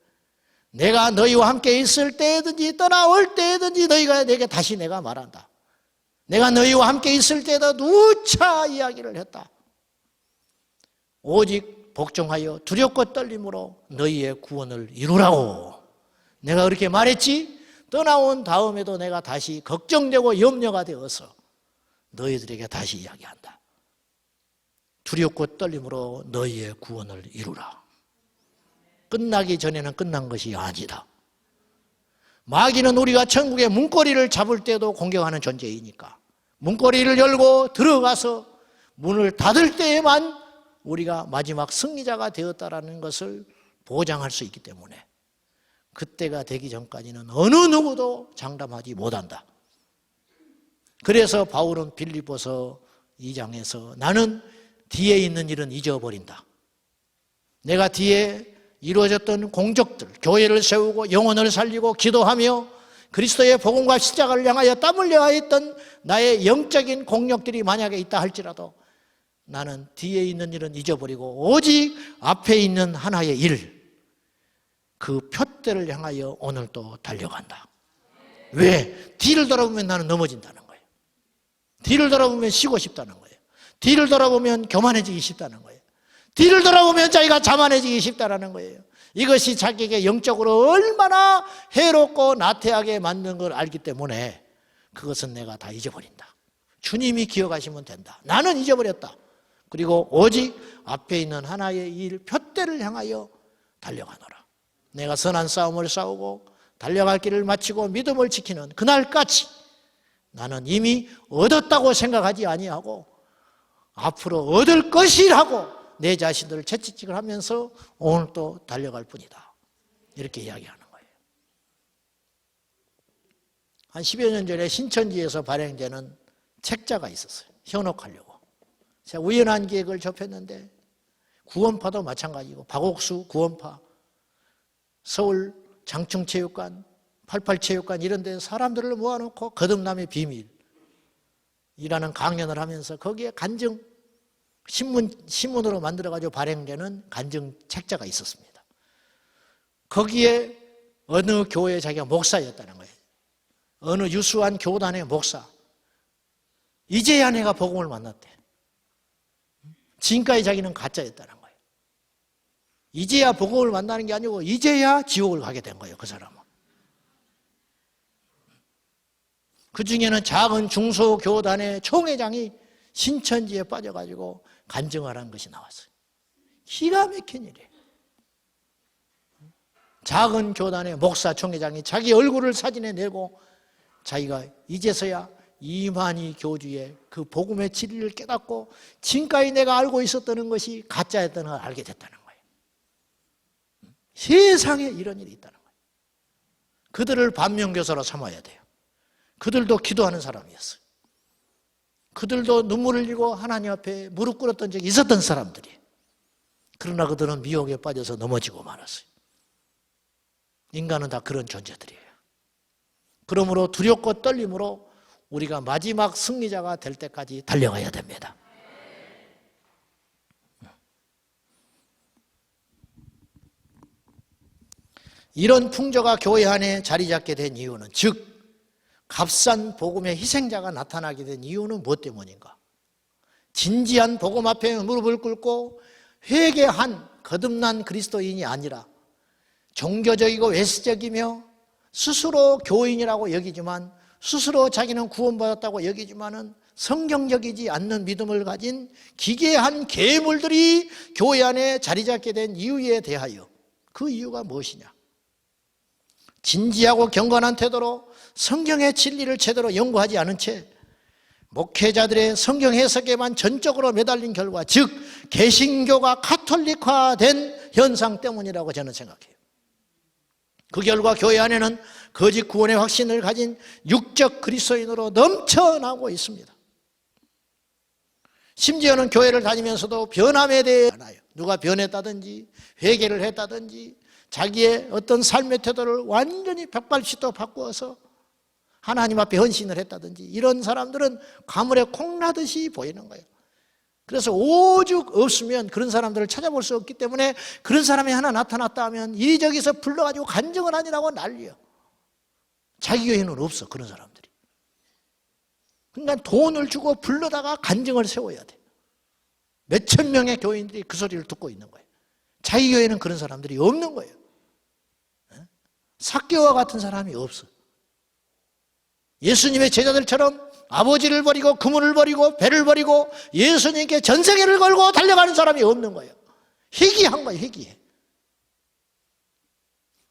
내가 너희와 함께 있을 때든지 떠나올 때든지 너희가 내게 다시 내가 말한다. 내가 너희와 함께 있을 때도 누차 이야기를 했다. 오직 복종하여 두렵고 떨림으로 너희의 구원을 이루라고. 내가 그렇게 말했지? 떠나온 다음에도 내가 다시 걱정되고 염려가 되어서 너희들에게 다시 이야기한다. 두렵고 떨림으로 너희의 구원을 이루라. 끝나기 전에는 끝난 것이 아니다. 마귀는 우리가 천국의 문고리를 잡을 때도 공격하는 존재이니까 문고리를 열고 들어가서 문을 닫을 때에만 우리가 마지막 승리자가 되었다는 것을 보장할 수 있기 때문에 그때가 되기 전까지는 어느 누구도 장담하지 못한다. 그래서 바울은 빌립보서 2장에서 나는 뒤에 있는 일은 잊어버린다. 내가 뒤에 이루어졌던 공적들, 교회를 세우고 영혼을 살리고 기도하며 그리스도의 복음과 십자가를 향하여 땀 흘려 했던 나의 영적인 공력들이 만약에 있다 할지라도 나는 뒤에 있는 일은 잊어버리고 오직 앞에 있는 하나의 일, 그 표대를 향하여 오늘 또 달려간다. 왜? 뒤를 돌아보면 나는 넘어진다는 거예요. 뒤를 돌아보면 쉬고 싶다는 거예요. 뒤를 돌아보면 교만해지기 쉽다는 거예요. 뒤를 돌아보면 자기가 자만해지기 쉽다는 거예요. 이것이 자기에게 영적으로 얼마나 해롭고 나태하게 만든 걸 알기 때문에 그것은 내가 다 잊어버린다. 주님이 기억하시면 된다. 나는 잊어버렸다. 그리고 오직 앞에 있는 하나의 일, 표대를 향하여 달려가노라. 내가 선한 싸움을 싸우고 달려갈 길을 마치고 믿음을 지키는 그날까지 나는 이미 얻었다고 생각하지 아니하고 앞으로 얻을 것이라고 내 자신들을 채찍질을 하면서 오늘 또 달려갈 뿐이다. 이렇게 이야기하는 거예요. 한 10여 년 전에 신천지에서 발행되는 책자가 있었어요. 현혹하려고. 제가 우연한 기획을 접했는데 구원파도 마찬가지고 박옥수 구원파, 서울 장충체육관, 88체육관 이런 데 사람들을 모아놓고 거듭남의 비밀이라는 강연을 하면서 거기에 간증 신문으로 만들어가지고 발행되는 간증 책자가 있었습니다. 거기에 어느 교회 자기가 목사였다는 거예요. 어느 유수한 교단의 목사. 이제야 내가 복음을 만났대. 지금까지 자기는 가짜였다는 거예요. 이제야 복음을 만나는 게 아니고 이제야 지옥을 가게 된 거예요. 그 사람은. 그 중에는 작은 중소교단의 총회장이 신천지에 빠져가지고 간증을 한 것이 나왔어요. 기가 막힌 일이에요. 작은 교단의 목사 총회장이 자기 얼굴을 사진에 내고 자기가 이제서야 이만희 교주의 그 복음의 진리를 깨닫고 지금까지 내가 알고 있었던 것이 가짜였다는 걸 알게 됐다는 거예요. 세상에 이런 일이 있다는 거예요. 그들을 반면교사로 삼아야 돼요. 그들도 기도하는 사람이었어요. 그들도 눈물을 흘리고 하나님 앞에 무릎 꿇었던 적이 있었던 사람들이에요. 그러나 그들은 미혹에 빠져서 넘어지고 말았어요. 인간은 다 그런 존재들이에요. 그러므로 두렵고 떨림으로 우리가 마지막 승리자가 될 때까지 달려가야 됩니다. 이런 풍조가 교회 안에 자리 잡게 된 이유는 즉 값싼 복음의 희생자가 나타나게 된 이유는 무엇 때문인가? 진지한 복음 앞에 무릎을 꿇고 회개한 거듭난 그리스도인이 아니라 종교적이고 외세적이며 스스로 교인이라고 여기지만 스스로 자기는 구원받았다고 여기지만은 성경적이지 않는 믿음을 가진 기괴한 괴물들이 교회 안에 자리 잡게 된 이유에 대하여 그 이유가 무엇이냐? 진지하고 경건한 태도로 성경의 진리를 제대로 연구하지 않은 채 목회자들의 성경 해석에만 전적으로 매달린 결과, 즉 개신교가 가톨릭화된 현상 때문이라고 저는 생각해요. 그 결과 교회 안에는 거짓 구원의 확신을 가진 육적 그리스도인으로 넘쳐나고 있습니다. 심지어는 교회를 다니면서도 변함에 대해 알아요. 누가 변했다든지 회개를 했다든지 자기의 어떤 삶의 태도를 완전히 180도 바꾸어서 하나님 앞에 헌신을 했다든지 이런 사람들은 가물에 콩나듯이 보이는 거예요. 그래서 오죽 없으면 그런 사람들을 찾아볼 수 없기 때문에 그런 사람이 하나 나타났다 하면 이리저기서 불러가지고 간증을 하니라고 난리요. 자기 교회는 없어, 그런 사람들이. 그러니까 돈을 주고 불러다가 간증을 세워야 돼. 몇천 명의 교인들이 그 소리를 듣고 있는 거예요. 자기 교회는 그런 사람들이 없는 거예요. 삭개와 같은 사람이 없어. 예수님의 제자들처럼 아버지를 버리고 그물을 버리고 배를 버리고 예수님께 전세계를 걸고 달려가는 사람이 없는 거예요. 희귀한 거예요, 희귀해.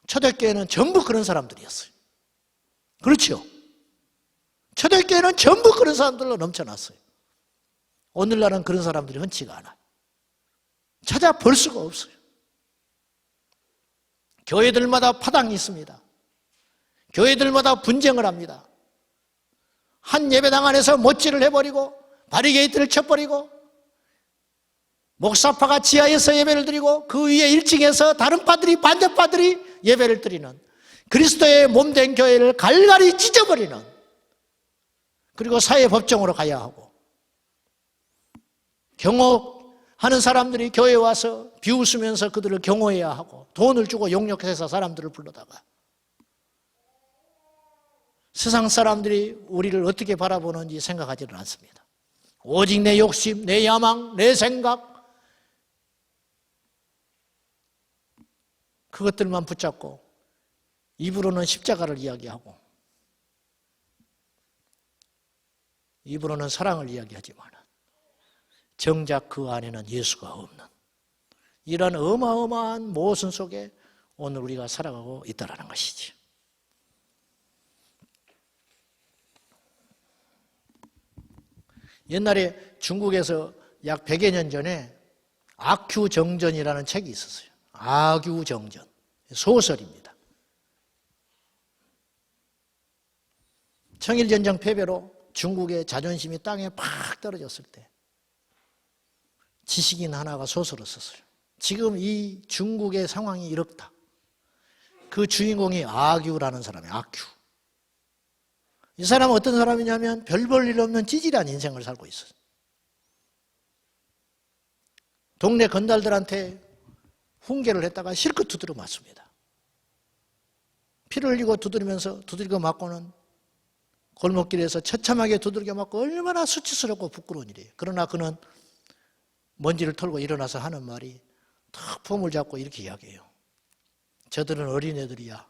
초대교회는 전부 그런 사람들이었어요. 그렇죠? 초대교회는 전부 그런 사람들로 넘쳐났어요. 오늘날은 그런 사람들이 흔치가 않아요. 찾아볼 수가 없어요. 교회들마다 파당이 있습니다. 교회들마다 분쟁을 합니다. 한 예배당 안에서 못질을 해버리고 바리게이트를 쳐버리고 목사파가 지하에서 예배를 드리고 그 위에 1층에서 다른 파들이 반대파들이 예배를 드리는 그리스도의 몸된 교회를 갈갈이 찢어버리는, 그리고 사회법정으로 가야 하고 경호하는 사람들이 교회에 와서 비웃으면서 그들을 경호해야 하고 돈을 주고 용역해서 사람들을 불러다가 세상 사람들이 우리를 어떻게 바라보는지 생각하지는 않습니다. 오직 내 욕심, 내 야망, 내 생각, 그것들만 붙잡고 입으로는 십자가를 이야기하고 입으로는 사랑을 이야기하지만 정작 그 안에는 예수가 없는 이런 어마어마한 모순 속에 오늘 우리가 살아가고 있다는 것이지. 옛날에 중국에서 약 100여 년 전에 아큐정전이라는 책이 있었어요. 아규정전. 소설입니다. 청일전쟁 패배로 중국의 자존심이 땅에 팍 떨어졌을 때 지식인 하나가 소설을 썼어요. 지금 이 중국의 상황이 이렇다. 그 주인공이 아규라는 사람이에요. 아규. 이 사람은 어떤 사람이냐면 별 볼 일 없는 찌질한 인생을 살고 있어요. 동네 건달들한테 훈계를 했다가 실컷 두드려 맞습니다. 피를 흘리고 두드리면서 두들겨 맞고는 골목길에서 처참하게 두들겨 맞고 얼마나 수치스럽고 부끄러운 일이에요. 그러나 그는 먼지를 털고 일어나서 하는 말이 탁 폼을 잡고 이렇게 이야기해요. 저들은 어린애들이야.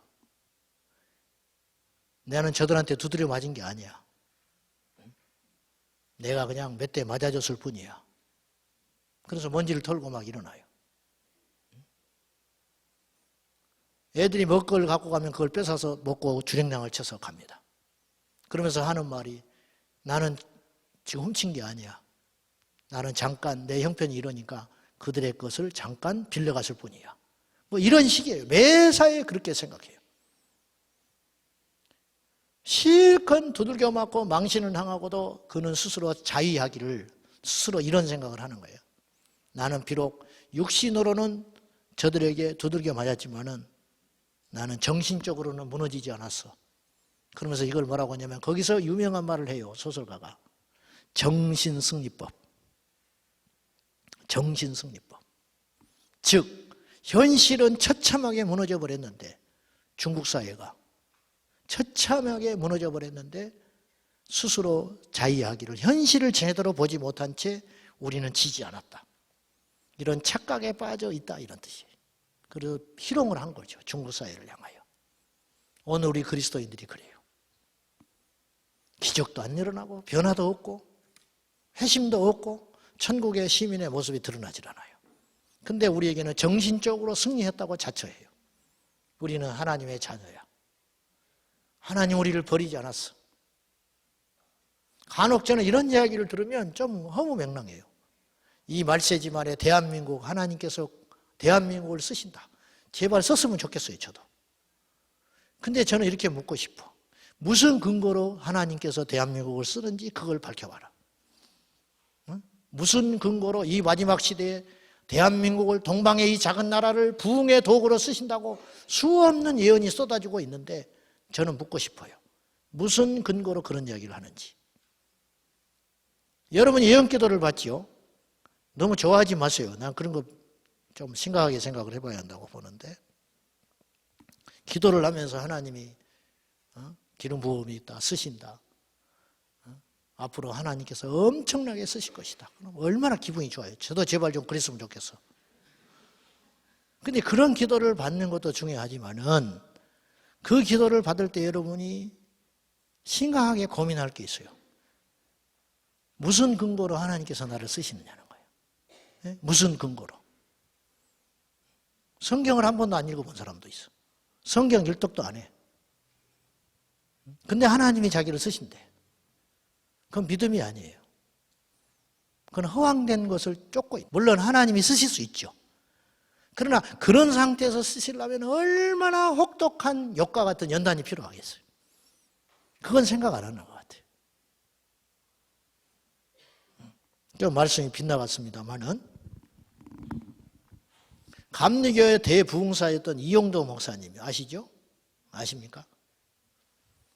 나는 저들한테 두드려 맞은 게 아니야. 내가 그냥 몇 대 맞아줬을 뿐이야. 그래서 먼지를 털고 막 일어나요. 애들이 먹을 걸 갖고 가면 그걸 뺏어서 먹고 주랭랑을 쳐서 갑니다. 그러면서 하는 말이 나는 지금 훔친 게 아니야. 나는 잠깐 내 형편이 이러니까 그들의 것을 잠깐 빌려갔을 뿐이야. 뭐 이런 식이에요. 매사에 그렇게 생각해요. 실컷 두들겨 맞고 망신을 당하고도 그는 스스로 자위하기를 스스로 이런 생각을 하는 거예요. 나는 비록 육신으로는 저들에게 두들겨 맞았지만은 나는 정신적으로는 무너지지 않았어. 그러면서 이걸 뭐라고 하냐면 거기서 유명한 말을 해요. 소설가가. 정신승리법. 정신승리법. 즉 현실은 처참하게 무너져 버렸는데 중국 사회가 처참하게 무너져 버렸는데 스스로 자위하기를 현실을 제대로 보지 못한 채 우리는 지지 않았다. 이런 착각에 빠져 있다 이런 뜻이에요. 그리고 희롱을 한 거죠. 중국 사회를 향하여. 오늘 우리 그리스도인들이 그래요. 기적도 안 일어나고 변화도 없고 회심도 없고 천국의 시민의 모습이 드러나질 않아요. 근데 우리에게는 정신적으로 승리했다고 자처해요. 우리는 하나님의 자녀야. 하나님 우리를 버리지 않았어. 간혹 저는 이런 이야기를 들으면 좀 허무맹랑해요. 이 말세지 말에 대한민국, 하나님께서 대한민국을 쓰신다. 제발 썼으면 좋겠어요, 저도. 근데 저는 이렇게 묻고 싶어. 무슨 근거로 하나님께서 대한민국을 쓰는지 그걸 밝혀봐라. 응? 무슨 근거로 이 마지막 시대에 대한민국을, 동방의 이 작은 나라를 부흥의 도구로 쓰신다고 수없는 예언이 쏟아지고 있는데 저는 묻고 싶어요. 무슨 근거로 그런 이야기를 하는지. 여러분이 예언기도를 받지요? 너무 좋아하지 마세요. 난 그런 거 좀 심각하게 생각을 해봐야 한다고 보는데, 기도를 하면서 하나님이 기름 부음이 있다, 쓰신다. 앞으로 하나님께서 엄청나게 쓰실 것이다. 그럼 얼마나 기분이 좋아요. 저도 제발 좀 그랬으면 좋겠어. 근데 그런 기도를 받는 것도 중요하지만은 그 기도를 받을 때 여러분이 심각하게 고민할 게 있어요. 무슨 근거로 하나님께서 나를 쓰시느냐는 거예요. 네? 무슨 근거로. 성경을 한 번도 안 읽어본 사람도 있어. 성경 일독도 안 해. 근데 하나님이 자기를 쓰신대. 그건 믿음이 아니에요. 그건 허황된 것을 쫓고 있어요. 물론 하나님이 쓰실 수 있죠. 그러나 그런 상태에서 쓰시려면 얼마나 혹독한 욕과 같은 연단이 필요하겠어요. 그건 생각 안 하는 것 같아요. 좀 말씀이 빗나갔습니다만은, 감리교의 대부흥사였던 이용도 목사님 아시죠? 아십니까?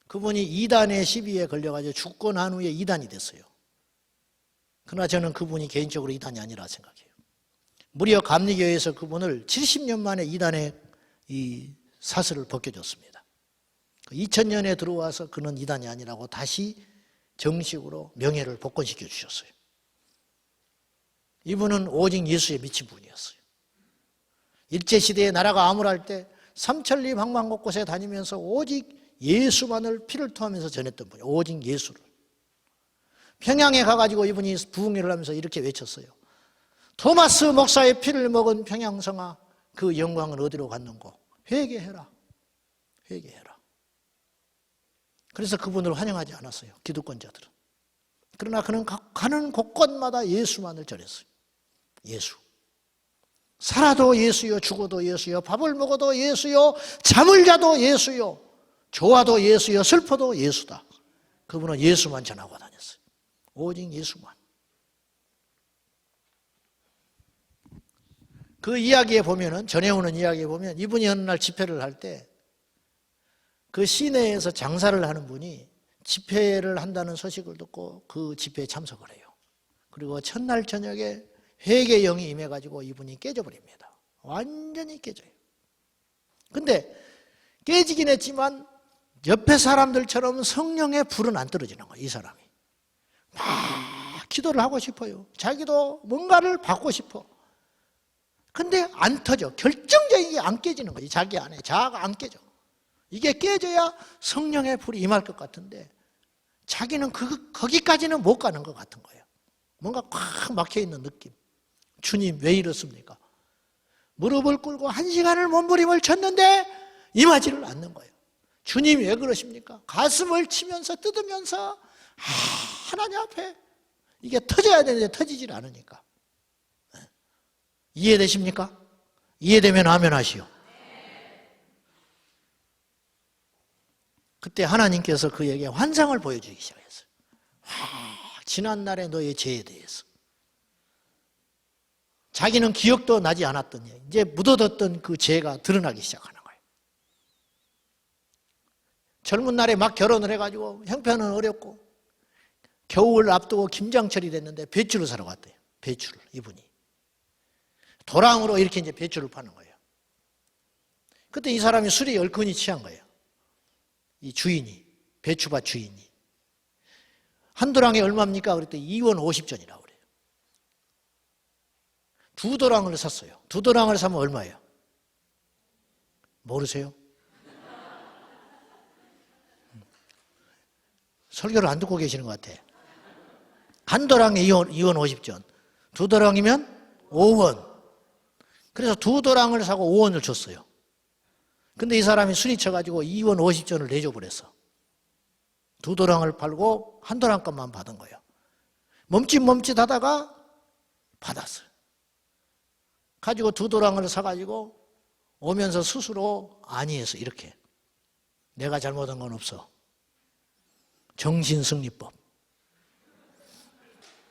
그분이 이단의 시비에 걸려가지고 죽고 난 후에 이단이 됐어요. 그러나 저는 그분이 개인적으로 이단이 아니라 생각해요. 무려 감리교에서 그분을 70년 만에 이단의 이 사슬을 벗겨줬습니다. 2000년에 들어와서 그는 이단이 아니라고 다시 정식으로 명예를 복권시켜 주셨어요. 이분은 오직 예수에 미친 분이었어요. 일제시대에 나라가 암울할 때 삼천리 방방 곳곳에 다니면서 오직 예수만을 피를 토하면서 전했던 분이에요. 오직 예수를. 평양에 가가지고 이분이 부흥회를 하면서 이렇게 외쳤어요. 토마스 목사의 피를 먹은 평양성아, 그 영광은 어디로 갔는고? 회개해라. 회개해라. 그래서 그분을 환영하지 않았어요. 기득권자들은. 그러나 그는 가는 곳곳마다 예수만을 전했어요. 예수. 살아도 예수요, 죽어도 예수요, 밥을 먹어도 예수요, 잠을 자도 예수요, 좋아도 예수요, 슬퍼도 예수다. 그분은 예수만 전하고 다녔어요. 오직 예수만. 그 이야기에 보면은, 전해오는 이야기에 보면 이분이 어느 날 집회를 할 때 그 시내에서 장사를 하는 분이 집회를 한다는 소식을 듣고 그 집회에 참석을 해요. 그리고 첫날 저녁에 회개 영이 임해가지고 이분이 깨져버립니다. 완전히 깨져요. 근데 깨지긴 했지만 옆에 사람들처럼 성령의 불은 안 떨어지는 거예요. 이 사람이 막 기도를 하고 싶어요. 자기도 뭔가를 받고 싶어. 근데 안 터져. 결정적인 게 안 깨지는 거지. 자기 안에 자아가 안 깨져. 이게 깨져야 성령의 불이 임할 것 같은데 자기는 거기까지는 못 가는 것 같은 거예요. 뭔가 꽉 막혀있는 느낌. 주님 왜 이렇습니까? 무릎을 꿇고 1시간을 몸부림을 쳤는데 임하지를 않는 거예요. 주님 왜 그러십니까? 가슴을 치면서 뜯으면서 하나님 앞에 이게 터져야 되는데 터지질 않으니까. 이해되십니까? 이해되면 아멘 하시오. 그때 하나님께서 그에게 환상을 보여주기 시작했어요. 지난날의 너의 죄에 대해서. 자기는 기억도 나지 않았던 이제 묻어뒀던 그 죄가 드러나기 시작하는 거예요. 젊은 날에 막 결혼을 해가지고 형편은 어렵고 겨울 앞두고 김장철이 됐는데 배추를 사러 갔대요. 배추를 이분이 도랑으로 이렇게 이제 배추를 파는 거예요. 그때 이 사람이 술이 얼큰이 취한 거예요. 이 주인이, 배추밭 주인이. 한 도랑이 얼마입니까? 그랬더니 2원 50전이라고 그래요. 2도랑을 샀어요. 2도랑을 사면 얼마예요? 모르세요? 설교를 안 듣고 계시는 것 같아. 한 도랑에 2원 50전. 2도랑이면 5원. 그래서 2도랑을 사고 5원을 줬어요. 근데 이 사람이 술이 쳐가지고 2원 50전을 내줘 버렸어. 2도랑을 팔고 1도랑값만 받은 거예요. 멈칫멈칫하다가 받았어요. 가지고 2도랑을 사가지고 오면서 스스로 아니해서 이렇게 내가 잘못한 건 없어. 정신승리법.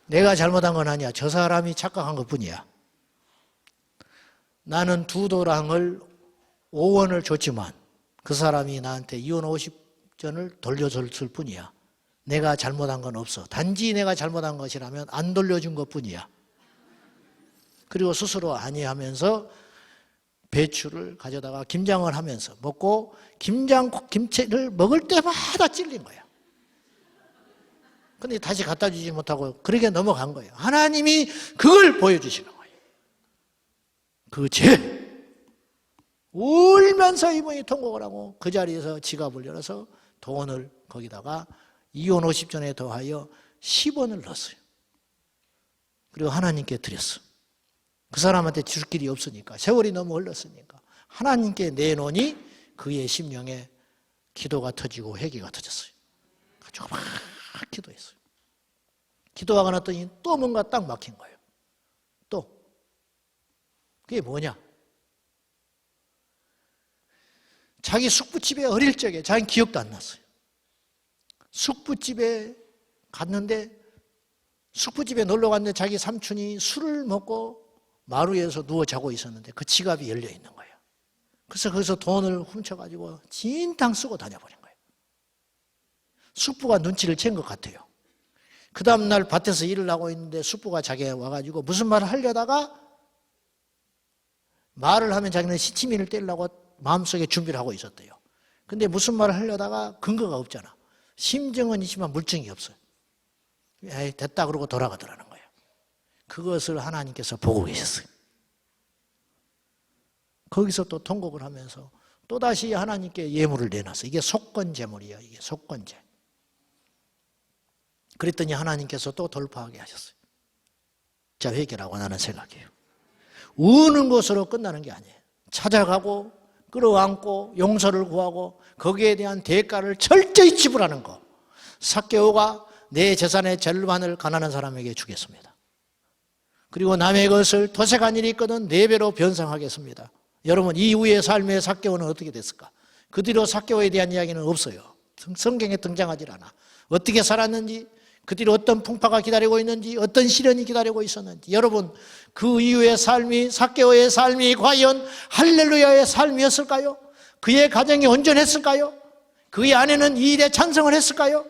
내가 잘못한 건 아니야. 저 사람이 착각한 것뿐이야. 나는 2도랑을 5원을 줬지만 그 사람이 나한테 이혼 50전을 돌려줬을 뿐이야. 내가 잘못한 건 없어. 단지 내가 잘못한 것이라면 안 돌려준 것뿐이야. 그리고 스스로 아니하면서 배추를 가져다가 김장을 하면서 먹고 김치를 먹을 때마다 찔린 거야. 근데 다시 갖다 주지 못하고 그렇게 넘어간 거예요. 하나님이 그걸 보여주시는 거예요. 그 죄. 울면서 이분이 통곡을 하고 그 자리에서 지갑을 열어서 돈을 거기다가 이혼 50전에 더하여 10원을 넣었어요. 그리고 하나님께 드렸어. 그 사람한테 줄 길이 없으니까, 세월이 너무 흘렀으니까 하나님께 내놓으니 그의 심령에 기도가 터지고 회개가 터졌어요. 가지고 막 기도했어요. 기도하고 났더니 또 뭔가 딱 막힌 거예요. 또 그게 뭐냐? 자기 숙부집에 어릴 적에 자기 기억도 안 났어요. 숙부집에 갔는데 숙부집에 놀러 갔는데 자기 삼촌이 술을 먹고 마루에서 누워 자고 있었는데 그 지갑이 열려 있는 거예요. 그래서 거기서 돈을 훔쳐가지고 진탕 쓰고 다녀버린 거예요. 숙부가 눈치를 챈 것 같아요. 그 다음날 밭에서 일을 하고 있는데 숙부가 자기가 와가지고 무슨 말을 하려다가 말을 하면 자기는 시치미를 때리려고 마음속에 준비를 하고 있었대요. 근데 무슨 말을 하려다가 근거가 없잖아. 심정은 있지만 물증이 없어요. 에이, 됐다 그러고 돌아가더라는 거예요. 그것을 하나님께서 보고 계셨어요. 거기서 또 통곡을 하면서 또다시 하나님께 예물을 내놨어요. 이게 속건제물이에요. 이게 속건제. 그랬더니 하나님께서 또 돌파하게 하셨어요. 자, 회개라고 나는 생각해요. 우는 것으로 끝나는 게 아니에요. 찾아가고 끌어안고 용서를 구하고 거기에 대한 대가를 철저히 지불하는 거. 삭개오가 내 재산의 절반을 가난한 사람에게 주겠습니다. 그리고 남의 것을 도색한 일이 있거든 4배로 변상하겠습니다. 여러분, 이후의 삶의 삭개오는 어떻게 됐을까? 그 뒤로 삭개오에 대한 이야기는 없어요. 성경에 등장하지 않아. 어떻게 살았는지, 그 뒤로 어떤 풍파가 기다리고 있는지, 어떤 시련이 기다리고 있었는지. 여러분, 그 이후의 삶이, 삭개오의 삶이 과연 할렐루야의 삶이었을까요? 그의 가정이 온전했을까요? 그의 아내는 이 일에 찬성을 했을까요?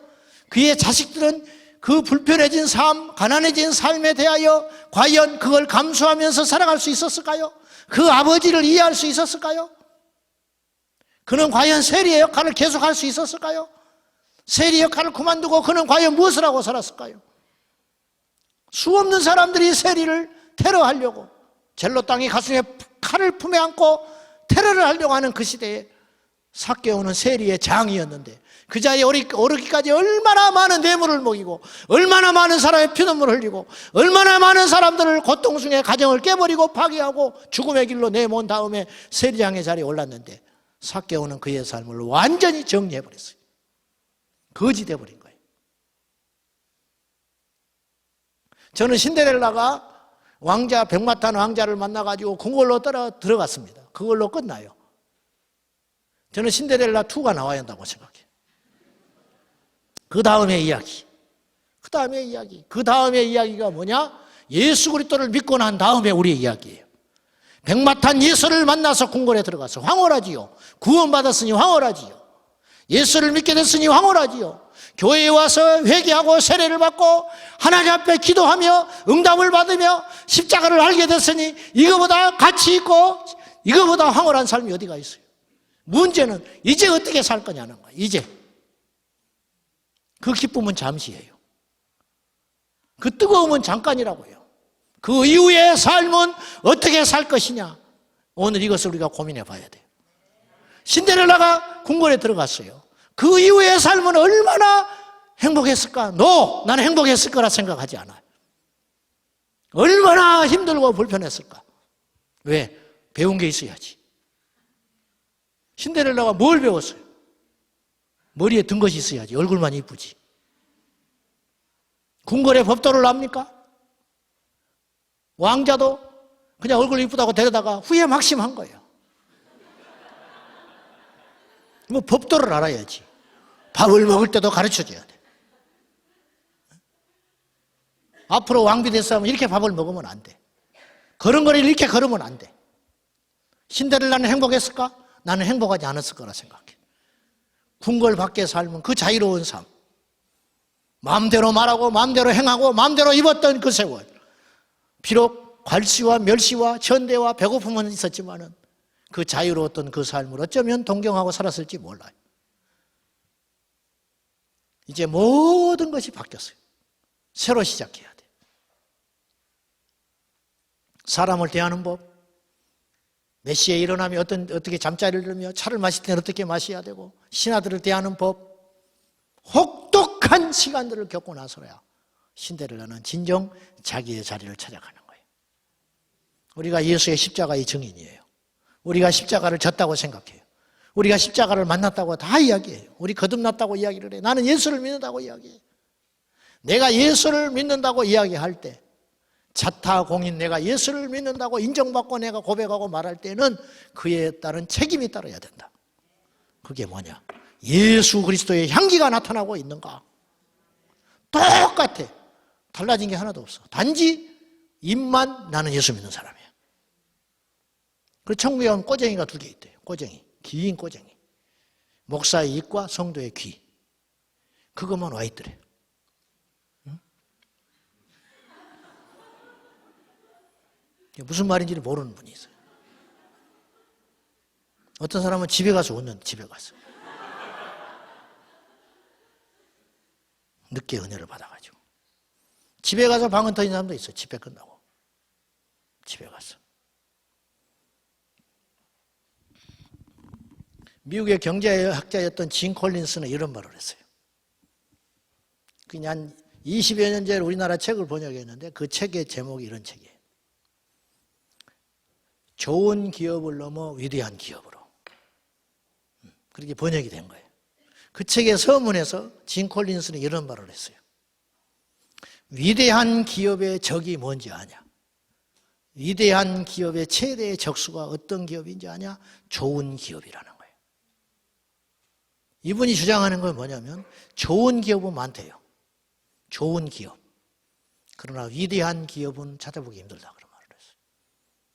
그의 자식들은 그 불편해진 삶, 가난해진 삶에 대하여 과연 그걸 감수하면서 살아갈 수 있었을까요? 그 아버지를 이해할 수 있었을까요? 그는 과연 세리의 역할을 계속할 수 있었을까요? 세리 역할을 그만두고 그는 과연 무엇을 하고 살았을까요? 수없는 사람들이 세리를 테러하려고, 젤로 땅이 가슴에 칼을 품에 안고 테러를 하려고 하는 그 시대에 삭개오는 세리의 장이었는데 그 자리에 오르기까지 얼마나 많은 뇌물을 먹이고 얼마나 많은 사람의 피눈물을 흘리고 얼마나 많은 사람들을 고통 중에 가정을 깨버리고 파괴하고 죽음의 길로 내몬 다음에 세리장의 자리에 올랐는데 삭개오는 그의 삶을 완전히 정리해버렸어요. 거지 돼버린 거예요. 저는 신데렐라가 왕자 백마탄 왕자를 만나가지고 그걸로 들어갔습니다. 그걸로 끝나요. 저는 신데렐라 2가 나와야 한다고 생각해요. 그 다음의 이야기. 그 다음의 이야기가 뭐냐? 예수 그리스도를 믿고 난 다음에 우리의 이야기예요. 백마탄 예수를 만나서 궁궐에 들어가서 황홀하지요. 구원받았으니 황홀하지요. 예수를 믿게 됐으니 황홀하지요. 교회에 와서 회개하고 세례를 받고 하나님 앞에 기도하며 응답을 받으며 십자가를 알게 됐으니 이거보다 가치 있고 이거보다 황홀한 삶이 어디가 있어요? 문제는 이제 어떻게 살 거냐는 거예요. 이제 그 기쁨은 잠시예요. 그 뜨거움은 잠깐이라고요. 그 이후의 삶은 어떻게 살 것이냐, 오늘 이것을 우리가 고민해 봐야 돼요. 신데렐라가 궁궐에 들어갔어요. 그 이후의 삶은 얼마나 행복했을까? 나는 행복했을 거라 생각하지 않아요. 얼마나 힘들고 불편했을까? 왜? 배운 게 있어야지. 신데렐라가 뭘 배웠어요? 머리에 든 것이 있어야지. 얼굴만 이쁘지. 궁궐에 법도를 납니까? 왕자도 그냥 얼굴 이쁘다고 데려다가 후회 막심한 거예요. 뭐 법도를 알아야지. 밥을 먹을 때도 가르쳐줘야 돼. 앞으로 왕비 됐으면 이렇게 밥을 먹으면 안 돼. 걸음걸이를 이렇게 걸으면 안 돼. 신데렐라는 행복했을까? 나는 행복하지 않았을 거라 생각해. 궁궐 밖에 살면 그 자유로운 삶, 마음대로 말하고 마음대로 행하고 마음대로 입었던 그 세월, 비록 괄시와 멸시와 천대와 배고픔은 있었지만은 그 자유로웠던 그 삶을 어쩌면 동경하고 살았을지 몰라요. 이제 모든 것이 바뀌었어요. 새로 시작해야 돼. 사람을 대하는 법, 몇 시에 일어나면 어떻게 잠자리를 들며 차를 마실 때는 어떻게 마셔야 되고 신하들을 대하는 법, 혹독한 시간들을 겪고 나서야 신데렐라는 진정 자기의 자리를 찾아가는 거예요. 우리가 예수의 십자가의 증인이에요. 우리가 십자가를 졌다고 생각해요. 우리가 십자가를 만났다고 다 이야기해요. 우리 거듭났다고 이야기를 해요. 나는 예수를 믿는다고 이야기해요. 내가 예수를 믿는다고 이야기할 때 자타공인 내가 예수를 믿는다고 인정받고 내가 고백하고 말할 때는 그에 따른 책임이 따라야 된다. 그게 뭐냐? 예수 그리스도의 향기가 나타나고 있는가? 똑같아. 달라진 게 하나도 없어. 단지 입만 나는 예수 믿는 사람이야. 그 천국에 가면 꼬쟁이가 2개 있대요. 꼬쟁이. 긴 꼬쟁이. 목사의 입과 성도의 귀. 그것만 와 있더래. 무슨 말인지를 모르는 분이 있어요. 어떤 사람은 집에 가서 웃는, 집에 가서. 늦게 은혜를 받아가지고. 집에 가서 방언 터진 사람도 있어요. 집회 끝나고. 집에 가서. 미국의 경제학자였던 진 콜린스는 이런 말을 했어요. 그냥 20여 년 전에 우리나라 책을 번역했는데 그 책의 제목이 이런 책이에요. 좋은 기업을 넘어 위대한 기업으로. 그렇게 번역이 된 거예요. 그 책의 서문에서 진 콜린스는 이런 말을 했어요. 위대한 기업의 적이 뭔지 아냐? 위대한 기업의 최대의 적수가 어떤 기업인지 아냐? 좋은 기업이라는 거예요. 이분이 주장하는 건 뭐냐면 좋은 기업은 많대요. 좋은 기업. 그러나 위대한 기업은 찾아보기 힘들다.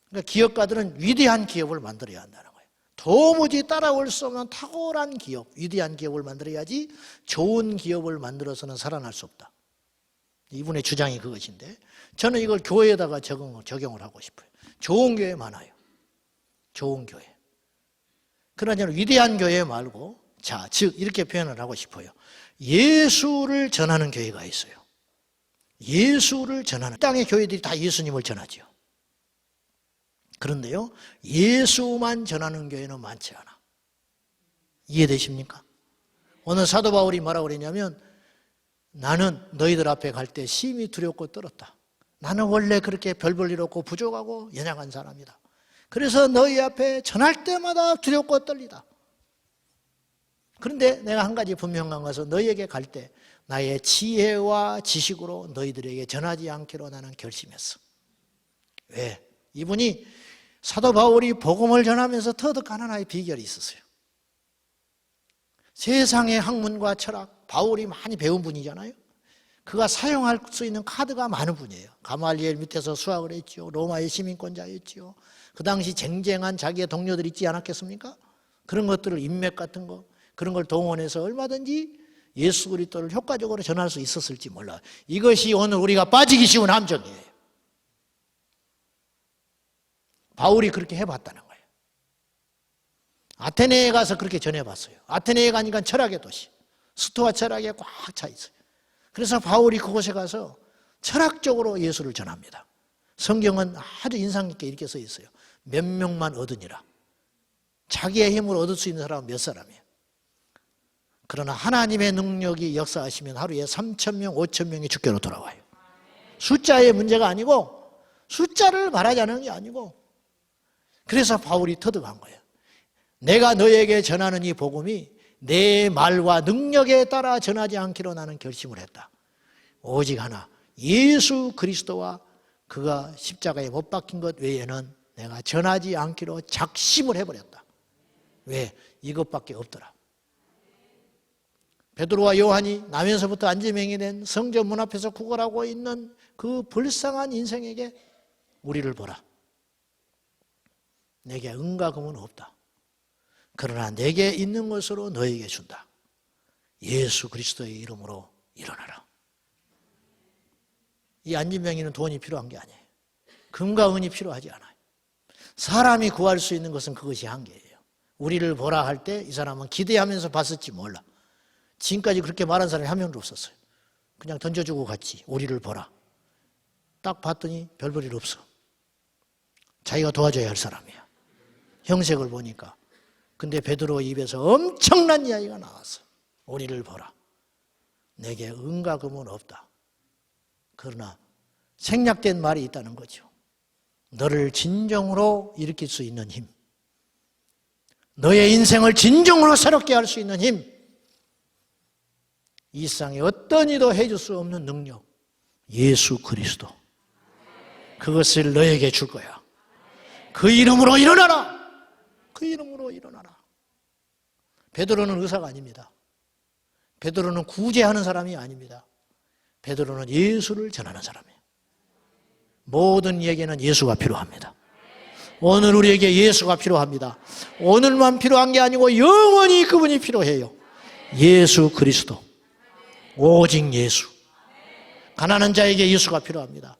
그러니까 기업가들은 위대한 기업을 만들어야 한다는 거예요. 도무지 따라올 수 없는 탁월한 기업, 위대한 기업을 만들어야지 좋은 기업을 만들어서는 살아날 수 없다. 이분의 주장이 그것인데 저는 이걸 교회에다가 적용을 하고 싶어요. 좋은 교회 많아요. 좋은 교회. 그러나 저는 위대한 교회 말고 즉 이렇게 표현을 하고 싶어요. 예수를 전하는 교회가 있어요. 예수를 전하는 땅의 교회들이 다 예수님을 전하죠. 그런데요, 예수만 전하는 교회는 많지 않아. 이해되십니까? 오늘 사도 바울이 뭐라고 그랬냐면 나는 너희들 앞에 갈 때 심히 두렵고 떨었다. 나는 원래 그렇게 별 볼 일 없고 부족하고 연약한 사람이다. 그래서 너희 앞에 전할 때마다 두렵고 떨리다. 그런데 내가 한 가지 분명한 것은 너희에게 갈 때 나의 지혜와 지식으로 너희들에게 전하지 않기로 나는 결심했어. 왜? 이분이 사도 바울이 복음을 전하면서 터득한 하나의 비결이 있었어요. 세상의 학문과 철학, 바울이 많이 배운 분이잖아요. 그가 사용할 수 있는 카드가 많은 분이에요. 가말리엘 밑에서 수학을 했죠. 로마의 시민권자였죠. 그 당시 쟁쟁한 자기의 동료들이 있지 않았겠습니까? 그런 것들을 인맥 같은 거, 그런 걸 동원해서 얼마든지 예수 그리스도를 효과적으로 전할 수 있었을지 몰라요. 이것이 오늘 우리가 빠지기 쉬운 함정이에요. 바울이 그렇게 해봤다는 거예요. 아테네에 가서 그렇게 전해봤어요. 아테네에 가니까 철학의 도시, 스토아 철학에 꽉 차 있어요. 그래서 바울이 그곳에 가서 철학적으로 예수를 전합니다. 성경은 아주 인상 깊게 이렇게 써 있어요. 몇 명만 얻으니라. 자기의 힘으로 얻을 수 있는 사람은 몇 사람이에요. 그러나 하나님의 능력이 역사하시면 하루에 3,000명, 5,000명이 주께로 돌아와요. 숫자의 문제가 아니고 숫자를 말하자는 게 아니고 그래서 바울이 터득한 거예요. 내가 너에게 전하는 이 복음이 내 말과 능력에 따라 전하지 않기로 나는 결심을 했다. 오직 하나, 예수 그리스도와 그가 십자가에 못 박힌 것 외에는 내가 전하지 않기로 작심을 해버렸다. 왜? 이것밖에 없더라. 베드로와 요한이 나면서부터 안지명이 된 성전 문 앞에서 구걸하고 있는 그 불쌍한 인생에게 우리를 보라. 내게 은과 금은 없다. 그러나 내게 있는 것으로 너에게 준다. 예수 그리스도의 이름으로 일어나라. 이 안진병이는 돈이 필요한 게 아니에요. 금과 은이 필요하지 않아요. 사람이 구할 수 있는 것은 그것이 한계예요. 우리를 보라 할 때 이 사람은 기대하면서 봤을지 몰라. 지금까지 그렇게 말한 사람이 한 명도 없었어요. 그냥 던져주고 갔지. 우리를 보라. 딱 봤더니 별 볼 일 없어. 자기가 도와줘야 할 사람이야. 형색을 보니까. 근데 베드로 입에서 엄청난 이야기가 나왔어. 우리를 보라. 내게 은과 금은 없다. 그러나 생략된 말이 있다는 거죠. 너를 진정으로 일으킬 수 있는 힘. 너의 인생을 진정으로 새롭게 할 수 있는 힘. 이 세상에 어떤 이도 해줄 수 없는 능력. 예수 그리스도. 그것을 너에게 줄 거야. 그 이름으로 일어나라. 그 이름으로 일어나라. 베드로는 의사가 아닙니다. 베드로는 구제하는 사람이 아닙니다. 베드로는 예수를 전하는 사람이에요. 모든 이에게는 예수가 필요합니다. 오늘 우리에게 예수가 필요합니다. 오늘만 필요한 게 아니고 영원히 그분이 필요해요. 예수 그리스도. 오직 예수. 가난한 자에게 예수가 필요합니다.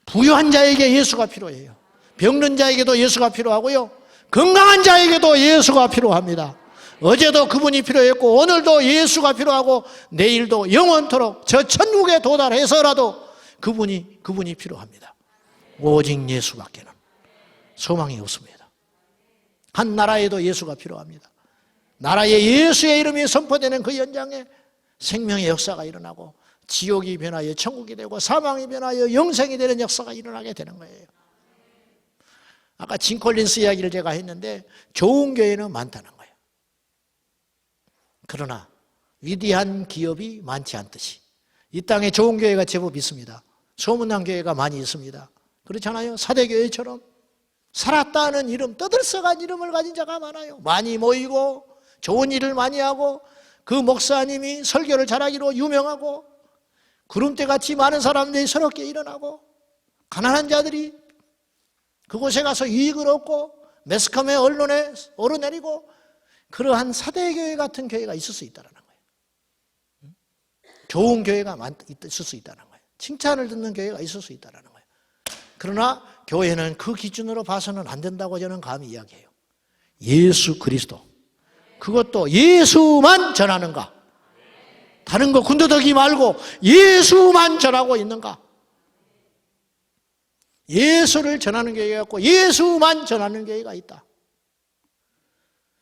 부유한 자에게 예수가 필요해요. 병든 자에게도 예수가 필요하고요. 건강한 자에게도 예수가 필요합니다. 어제도 그분이 필요했고 오늘도 예수가 필요하고 내일도 영원토록 저 천국에 도달해서라도 그분이 필요합니다. 오직 예수밖에는 소망이 없습니다. 한 나라에도 예수가 필요합니다. 나라에 예수의 이름이 선포되는 그 현장에 생명의 역사가 일어나고 지옥이 변하여 천국이 되고 사망이 변하여 영생이 되는 역사가 일어나게 되는 거예요. 아까 진 콜린스 이야기를 제가 했는데 좋은 교회는 많다는 거예요. 그러나 위대한 기업이 많지 않듯이 이 땅에 좋은 교회가 제법 있습니다. 소문난 교회가 많이 있습니다. 그렇잖아요. 사대교회처럼 살았다는 이름, 떠들썩한 이름을 가진 자가 많아요. 많이 모이고 좋은 일을 많이 하고 그 목사님이 설교를 잘하기로 유명하고 구름대같이 많은 사람들이 새롭게 일어나고 가난한 자들이 그곳에 가서 유익을 얻고 매스컴의 언론에 오르내리고 그러한 사대교회 같은 교회가 있을 수 있다는 거예요. 좋은 교회가 있을 수 있다는 거예요. 칭찬을 듣는 교회가 있을 수 있다는 거예요. 그러나 교회는 그 기준으로 봐서는 안 된다고 저는 감히 이야기해요. 예수 그리스도. 그것도 예수만 전하는가? 다른 거 군더더기 말고 예수만 전하고 있는가? 예수를 전하는 교회가 있고 예수만 전하는 교회가 있다.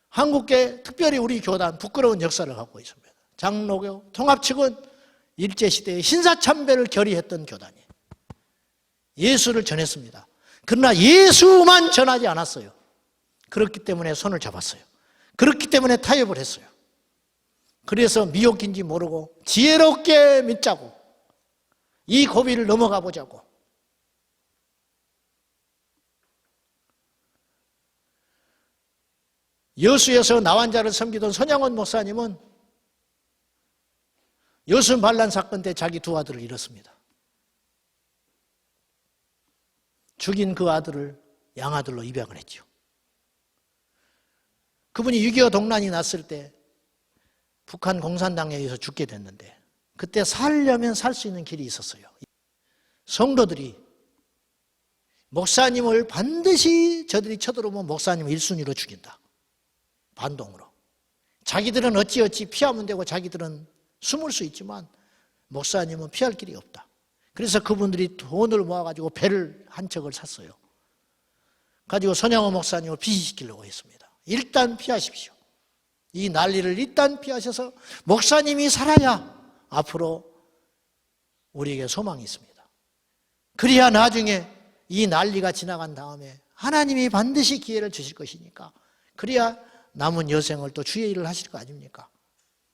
한국계 특별히 우리 교단 부끄러운 역사를 갖고 있습니다. 장로교 통합 측은 일제시대에 신사참배를 결의했던 교단이에요. 예수를 전했습니다. 그러나 예수만 전하지 않았어요. 그렇기 때문에 손을 잡았어요. 그렇기 때문에 타협을 했어요. 그래서 미혹인지 모르고 지혜롭게 믿자고 이 고비를 넘어가 보자고 여수에서 나환자를 섬기던 손양원 목사님은 여수 반란 사건 때 자기 두 아들을 잃었습니다. 죽인 그 아들을 양아들로 입양을 했죠. 그분이 6.25 동란이 났을 때 북한 공산당에 의해서 죽게 됐는데 그때 살려면 살 수 있는 길이 있었어요. 성도들이 목사님을 반드시 저들이 쳐들어오면 목사님을 1순위로 죽인다. 반동으로. 자기들은 어찌어찌 피하면 되고 자기들은 숨을 수 있지만 목사님은 피할 길이 없다. 그래서 그분들이 돈을 모아가지고 배를 한 척을 샀어요. 가지고 손양호 목사님을 피시키려고 했습니다. 일단 피하십시오. 이 난리를 일단 피하셔서 목사님이 살아야 앞으로 우리에게 소망이 있습니다. 그래야 나중에 이 난리가 지나간 다음에 하나님이 반드시 기회를 주실 것이니까 그래야 남은 여생을 또 주의 일을 하실 거 아닙니까?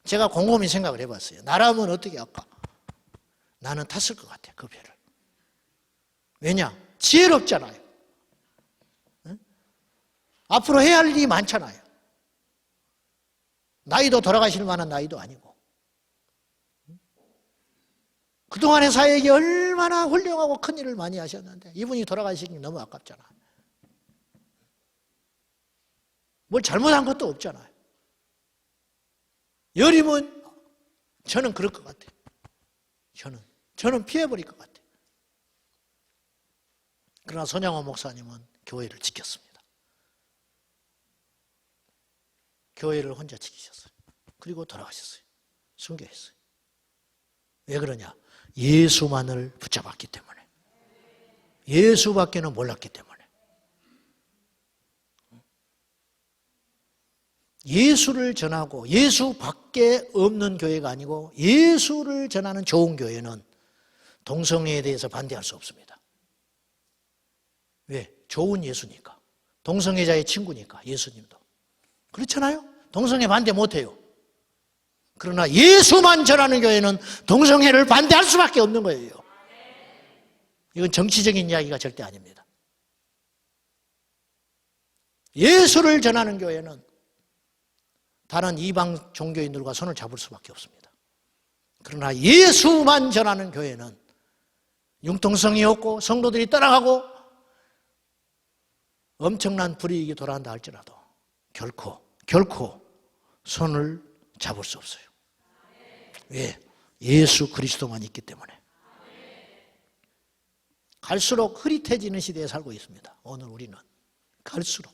제가 곰곰이 생각을 해봤어요. 나라면 어떻게 할까? 나는 탔을 것 같아, 그 배를. 왜냐? 지혜롭잖아요. 응? 앞으로 해야 할 일이 많잖아요. 나이도 돌아가실 만한 나이도 아니고. 그동안의 사역이 얼마나 훌륭하고 큰 일을 많이 하셨는데 이분이 돌아가시기 너무 아깝잖아. 뭘 잘못한 것도 없잖아요. 여리면 저는 그럴 것 같아요. 저는 피해버릴 것 같아요. 그러나 손양호 목사님은 교회를 지켰습니다. 교회를 혼자 지키셨어요. 그리고 돌아가셨어요. 순교했어요. 왜 그러냐? 예수만을 붙잡았기 때문에. 예수밖에는 몰랐기 때문에. 예수를 전하고 예수밖에 없는 교회가 아니고 예수를 전하는 좋은 교회는 동성애에 대해서 반대할 수 없습니다. 왜? 좋은 예수니까. 동성애자의 친구니까, 예수님도. 그렇잖아요? 동성애 반대 못해요. 그러나 예수만 전하는 교회는 동성애를 반대할 수밖에 없는 거예요. 이건 정치적인 이야기가 절대 아닙니다. 예수를 전하는 교회는 다른 이방 종교인들과 손을 잡을 수밖에 없습니다. 그러나 예수만 전하는 교회는 융통성이 없고 성도들이 떠나가고 엄청난 불이익이 돌아간다 할지라도 결코 손을 잡을 수 없어요. 왜? 예수 그리스도만 있기 때문에. 갈수록 흐릿해지는 시대에 살고 있습니다. 오늘 우리는 갈수록.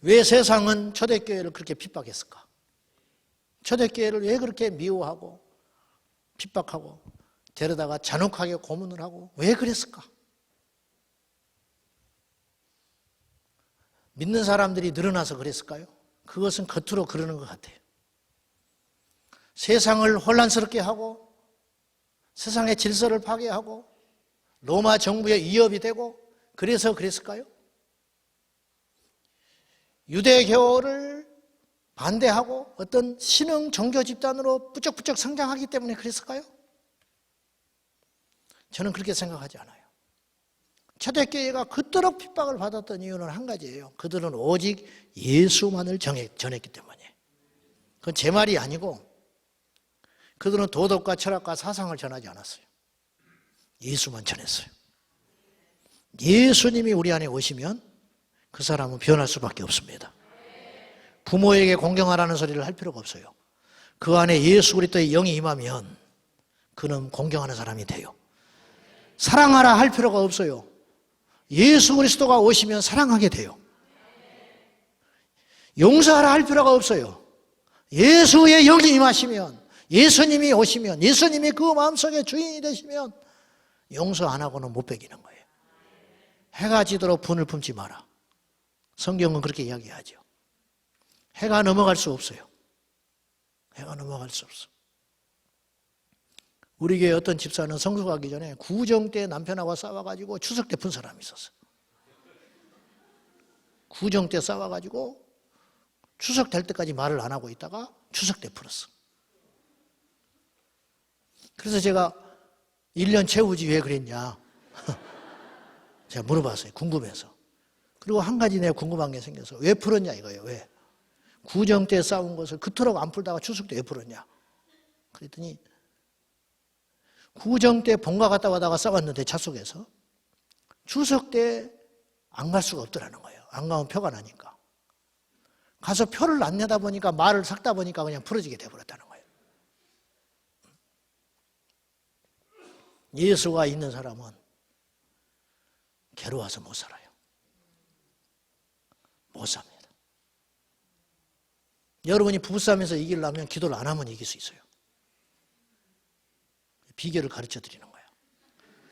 왜 세상은 초대교회를 그렇게 핍박했을까? 초대교회를 왜 그렇게 미워하고 핍박하고 데려다가 잔혹하게 고문을 하고 왜 그랬을까? 믿는 사람들이 늘어나서 그랬을까요? 그것은 겉으로 그러는 것 같아요. 세상을 혼란스럽게 하고 세상의 질서를 파괴하고 로마 정부의 위협이 되고 그래서 그랬을까요? 유대교를 반대하고 어떤 신흥 종교 집단으로 부쩍부쩍 성장하기 때문에 그랬을까요? 저는 그렇게 생각하지 않아요. 초대교회가 그토록 핍박을 받았던 이유는 한 가지예요. 그들은 오직 예수만을 전했기 때문에. 그건 제 말이 아니고 그들은 도덕과 철학과 사상을 전하지 않았어요. 예수만 전했어요. 예수님이 우리 안에 오시면 그 사람은 변할 수밖에 없습니다. 부모에게 공경하라는 소리를 할 필요가 없어요. 그 안에 예수 그리스도의 영이 임하면 그는 공경하는 사람이 돼요. 사랑하라 할 필요가 없어요. 예수 그리스도가 오시면 사랑하게 돼요. 용서하라 할 필요가 없어요. 예수의 영이 임하시면, 예수님이 오시면, 예수님이 그 마음속에 주인이 되시면 용서 안 하고는 못 베기는 거예요. 해가 지도록 분을 품지 마라. 성경은 그렇게 이야기하죠. 해가 넘어갈 수 없어요. 해가 넘어갈 수 없어. 우리 교회 어떤 집사는 성수 가기 전에 구정 때 남편하고 싸워가지고 추석 때 푼 사람이 있었어. 구정 때 싸워가지고 추석 될 때까지 말을 안 하고 있다가 추석 때 풀었어. 그래서 제가 1년 채우지 왜 그랬냐 제가 물어봤어요. 궁금해서. 그리고 한 가지 내가 궁금한 게 생겨서 왜 풀었냐 이거예요. 왜? 구정 때 싸운 것을 그토록 안 풀다가 추석 때 왜 풀었냐. 그랬더니 구정 때 본가 갔다 와다가 싸웠는데 차 속에서 추석 때 안 갈 수가 없더라는 거예요. 안 가면 표가 나니까. 가서 표를 안 내다 보니까 말을 삭다 보니까 그냥 풀어지게 돼버렸다는 거예요. 예수가 있는 사람은 괴로워서 못 살아요. 못 삽니다. 여러분이 부부싸움에서 이기려면 기도를 안 하면 이길 수 있어요. 비결을 가르쳐 드리는 거예요.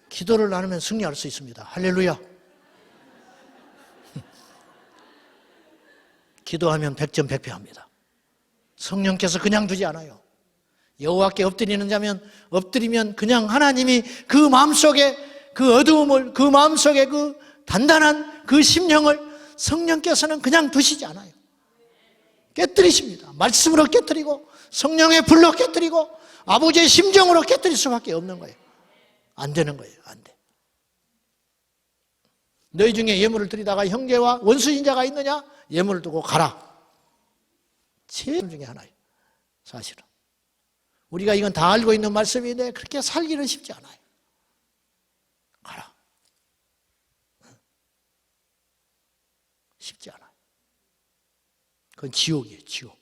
기도를 안 하면 승리할 수 있습니다. 할렐루야. 기도하면 100점 100패합니다. 성령께서 그냥 두지 않아요. 여호와께 엎드리는 자면 엎드리면 그냥 하나님이 그 마음속에 그 어두움을, 그 마음속에 그 단단한 그 심령을 성령께서는 그냥 두시지 않아요. 깨뜨리십니다. 말씀으로 깨뜨리고 성령의 불로 깨뜨리고 아버지의 심정으로 깨뜨릴 수밖에 없는 거예요. 안 되는 거예요. 안 돼. 너희 중에 예물을 드리다가 형제와 원수인 자가 있느냐? 예물을 두고 가라. 제일 중에 하나예요. 사실은. 우리가 이건 다 알고 있는 말씀인데 그렇게 살기는 쉽지 않아요. 가라. 쉽지 않아요. 그건 지옥이에요. 지옥.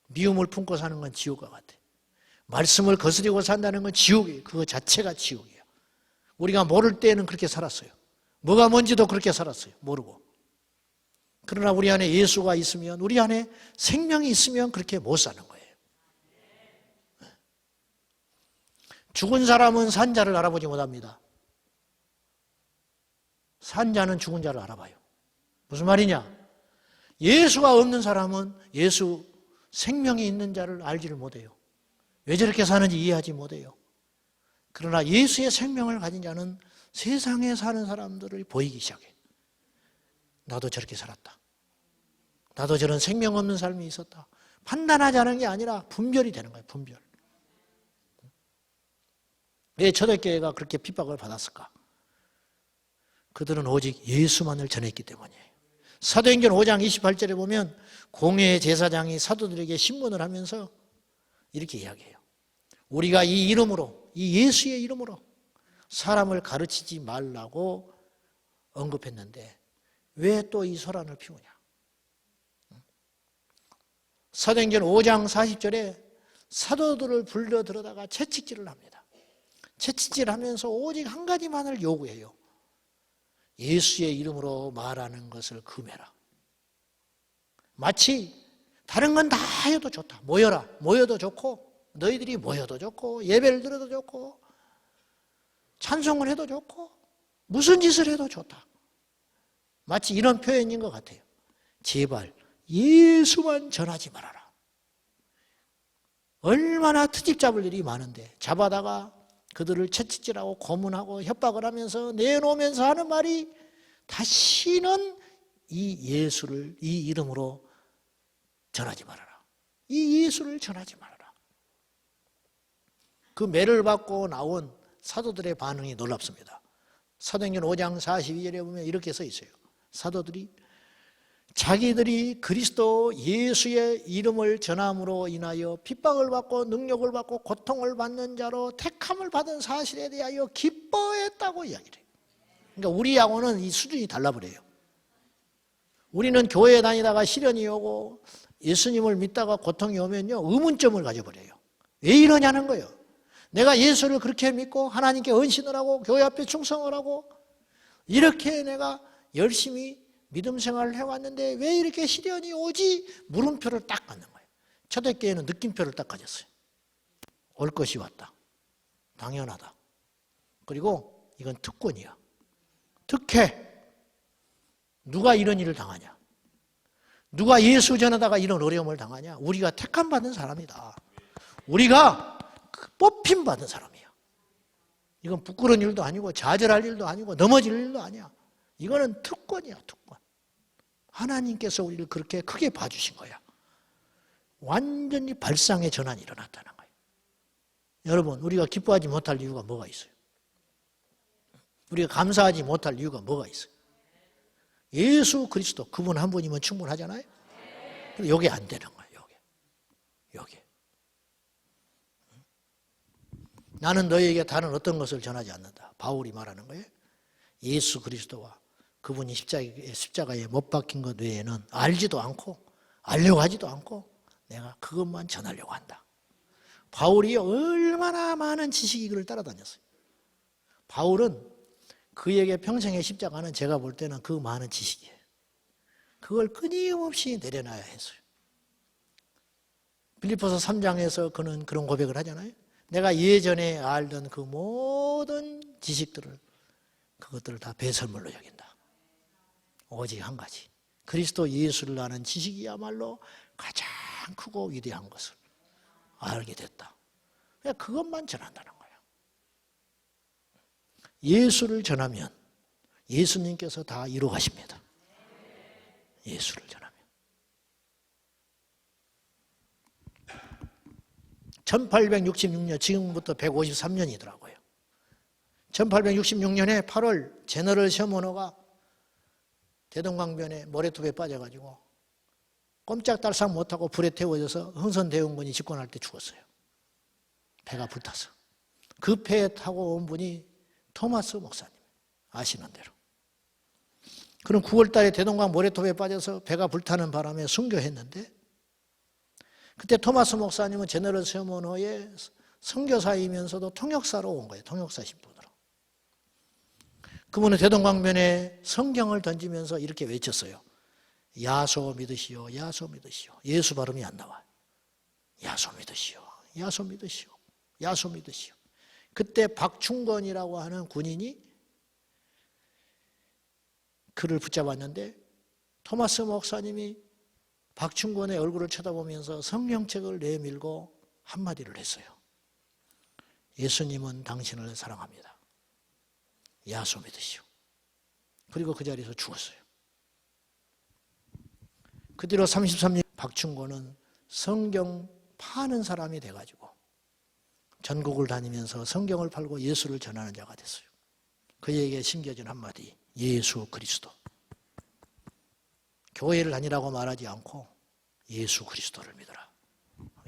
미움을 품고 사는 건 지옥과 같아요. 말씀을 거스리고 산다는 건 지옥이에요. 그거 자체가 지옥이에요. 우리가 모를 때에는 그렇게 살았어요. 뭐가 뭔지도 그렇게 살았어요. 모르고. 그러나 우리 안에 예수가 있으면, 우리 안에 생명이 있으면 그렇게 못 사는 거예요. 죽은 사람은 산 자를 알아보지 못합니다. 산 자는 죽은 자를 알아봐요. 무슨 말이냐? 예수가 없는 사람은 예수 생명이 있는 자를 알지를 못해요. 왜 저렇게 사는지 이해하지 못해요. 그러나 예수의 생명을 가진 자는 세상에 사는 사람들을 보이기 시작해요. 나도 저렇게 살았다. 나도 저런 생명 없는 삶이 있었다. 판단하지 않은 게 아니라 분별이 되는 거예요. 분별. 왜 초대교회가 그렇게 핍박을 받았을까? 그들은 오직 예수만을 전했기 때문이에요. 사도행전 5장 28절에 보면 공회 제사장이 사도들에게 신문을 하면서 이렇게 이야기해요. 우리가 이 이름으로, 이 예수의 이름으로 사람을 가르치지 말라고 언급했는데 왜 또 이 소란을 피우냐? 사도행전 5장 40절에 사도들을 불러 들어다가 채찍질을 합니다. 채찍질하면서 오직 한 가지만을 요구해요. 예수의 이름으로 말하는 것을 금해라. 마치 다른 건 다 해도 좋다. 모여라. 모여도 좋고 너희들이 모여도 좋고 예배를 드려도 좋고 찬송을 해도 좋고 무슨 짓을 해도 좋다. 마치 이런 표현인 것 같아요. 제발 예수만 전하지 말아라. 얼마나 트집 잡을 일이 많은데 잡아다가 그들을 채찍질하고 고문하고 협박을 하면서 내놓으면서 하는 말이 다시는 이 예수를 이 이름으로 전하지 말아라. 이 예수를 전하지 말아라. 그 매를 받고 나온 사도들의 반응이 놀랍습니다. 사도행전 5장 42절에 보면 이렇게 써 있어요. 사도들이 자기들이 그리스도 예수의 이름을 전함으로 인하여 핍박을 받고 능력을 받고 고통을 받는 자로 택함을 받은 사실에 대하여 기뻐했다고 이야기를 해요. 그러니까 우리하고는 이 수준이 달라버려요. 우리는 교회에 다니다가 시련이 오고 예수님을 믿다가 고통이 오면요 의문점을 가져버려요. 왜 이러냐는 거예요. 내가 예수를 그렇게 믿고 하나님께 언신을 하고 교회 앞에 충성을 하고 이렇게 내가 열심히 믿음 생활을 해왔는데 왜 이렇게 시련이 오지? 물음표를 딱 갖는 거예요. 초대교회는 느낌표를 딱 가졌어요. 올 것이 왔다. 당연하다. 그리고 이건 특권이야. 특혜. 누가 이런 일을 당하냐? 누가 예수 전하다가 이런 어려움을 당하냐? 우리가 택함 받은 사람이다. 우리가 뽑힘 받은 사람이야. 이건 부끄러운 일도 아니고 좌절할 일도 아니고 넘어질 일도 아니야. 이거는 특권이야, 특권. 하나님께서 우리를 그렇게 크게 봐주신 거야. 완전히 발상의 전환이 일어났다는 거예요. 여러분, 우리가 기뻐하지 못할 이유가 뭐가 있어요? 우리가 감사하지 못할 이유가 뭐가 있어요? 예수 그리스도, 그분 한 분이면 충분하잖아요? 근데 이게 안 되는 거예요, 이게. 나는 너희에게 다른 어떤 것을 전하지 않는다. 바울이 말하는 거예요. 예수 그리스도와 그분이 십자가에 못 박힌 것 외에는 알지도 않고 알려고 하지도 않고 내가 그것만 전하려고 한다. 바울이 얼마나 많은 지식이 그를 따라다녔어요. 바울은 그에게 평생의 십자가는 제가 볼 때는 그 많은 지식이에요. 그걸 끊임없이 내려놔야 했어요. 빌립보서 3장에서 그는 그런 고백을 하잖아요. 내가 예전에 알던 그 모든 지식들을 그것들을 다 배설물로 여긴다. 오직 한 가지. 그리스도 예수를 아는 지식이야말로 가장 크고 위대한 것을 알게 됐다. 그냥 그것만 전한다는 거예요. 예수를 전하면 예수님께서 다 이루어 가십니다. 예수를 전하면. 1866년, 지금부터 153년이더라고요. 1866년에 8월 제너럴 셔먼호가 대동강변에 모래톱에 빠져가지고 꼼짝달싹 못하고 불에 태워져서 흥선대원군이 집권할 때 죽었어요. 배가 불타서. 그 배에 타고 온 분이 토마스 목사님, 아시는 대로. 그럼 9월 달에 대동강 모래톱에 빠져서 배가 불타는 바람에 순교했는데, 그때 토마스 목사님은 제너럴 셔먼호의 선교사이면서도 통역사로 온 거예요. 통역사 신분으로. 그분은 대동강변에 성경을 던지면서 이렇게 외쳤어요. 야소 믿으시오, 야소 믿으시오. 예수 발음이 안 나와요. 야소 믿으시오, 야소 믿으시오, 야소 믿으시오. 그때 박충건이라고 하는 군인이 그를 붙잡았는데, 토마스 목사님이 박충건의 얼굴을 쳐다보면서 성경책을 내밀고 한마디를 했어요. 예수님은 당신을 사랑합니다. 야소 믿으시오. 그리고 그 자리에서 죽었어요. 그 뒤로 33년 박충건은 성경 파는 사람이 돼가지고 전국을 다니면서 성경을 팔고 예수를 전하는 자가 됐어요. 그에게 심겨진 한마디, 예수 그리스도. 교회를 다니라고 말하지 않고 예수 그리스도를 믿어라.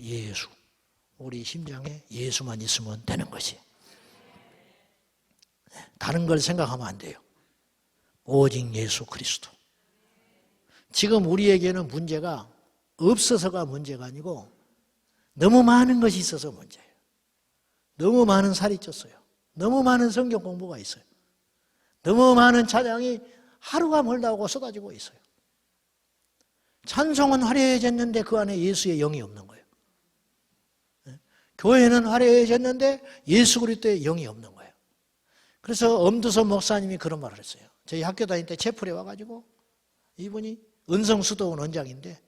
예수. 우리 심장에 예수만 있으면 되는 것이. 다른 걸 생각하면 안 돼요. 오직 예수 그리스도. 지금 우리에게는 문제가 없어서가 문제가 아니고 너무 많은 것이 있어서 문제예요. 너무 많은 살이 쪘어요. 너무 많은 성경 공부가 있어요. 너무 많은 찬양이 하루가 멀다 하고 쏟아지고 있어요. 찬송은 화려해졌는데 그 안에 예수의 영이 없는 거예요. 교회는 화려해졌는데 예수 그리스도의 영이 없는 거예요. 그래서 엄두선 목사님이 그런 말을 했어요. 저희 학교 다닐 때 채플에 와가지고 이분이 은성수도원 원장인데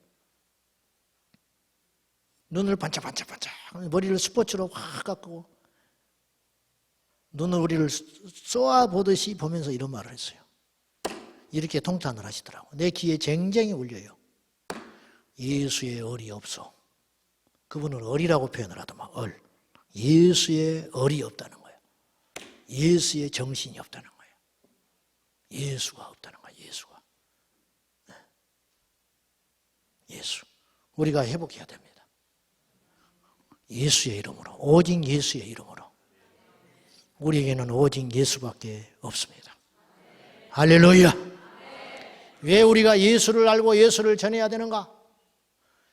눈을 반짝반짝반짝 머리를 스포츠로 확 깎고 눈을 우리를 쏘아보듯이 보면서 이런 말을 했어요. 이렇게 통탄을 하시더라고요. 내 귀에 쟁쟁이 울려요. 예수의 얼이 없어. 그분은 얼이라고 표현을 하더만. 얼. 예수의 얼이 없다는 거예요. 예수의 정신이 없다는 거예요. 예수가 없다는 거예요. 예수가. 예수. 우리가 회복해야 됩니다. 예수의 이름으로. 오직 예수의 이름으로. 우리에게는 오직 예수밖에 없습니다. 할렐루야. 왜 우리가 예수를 알고 예수를 전해야 되는가?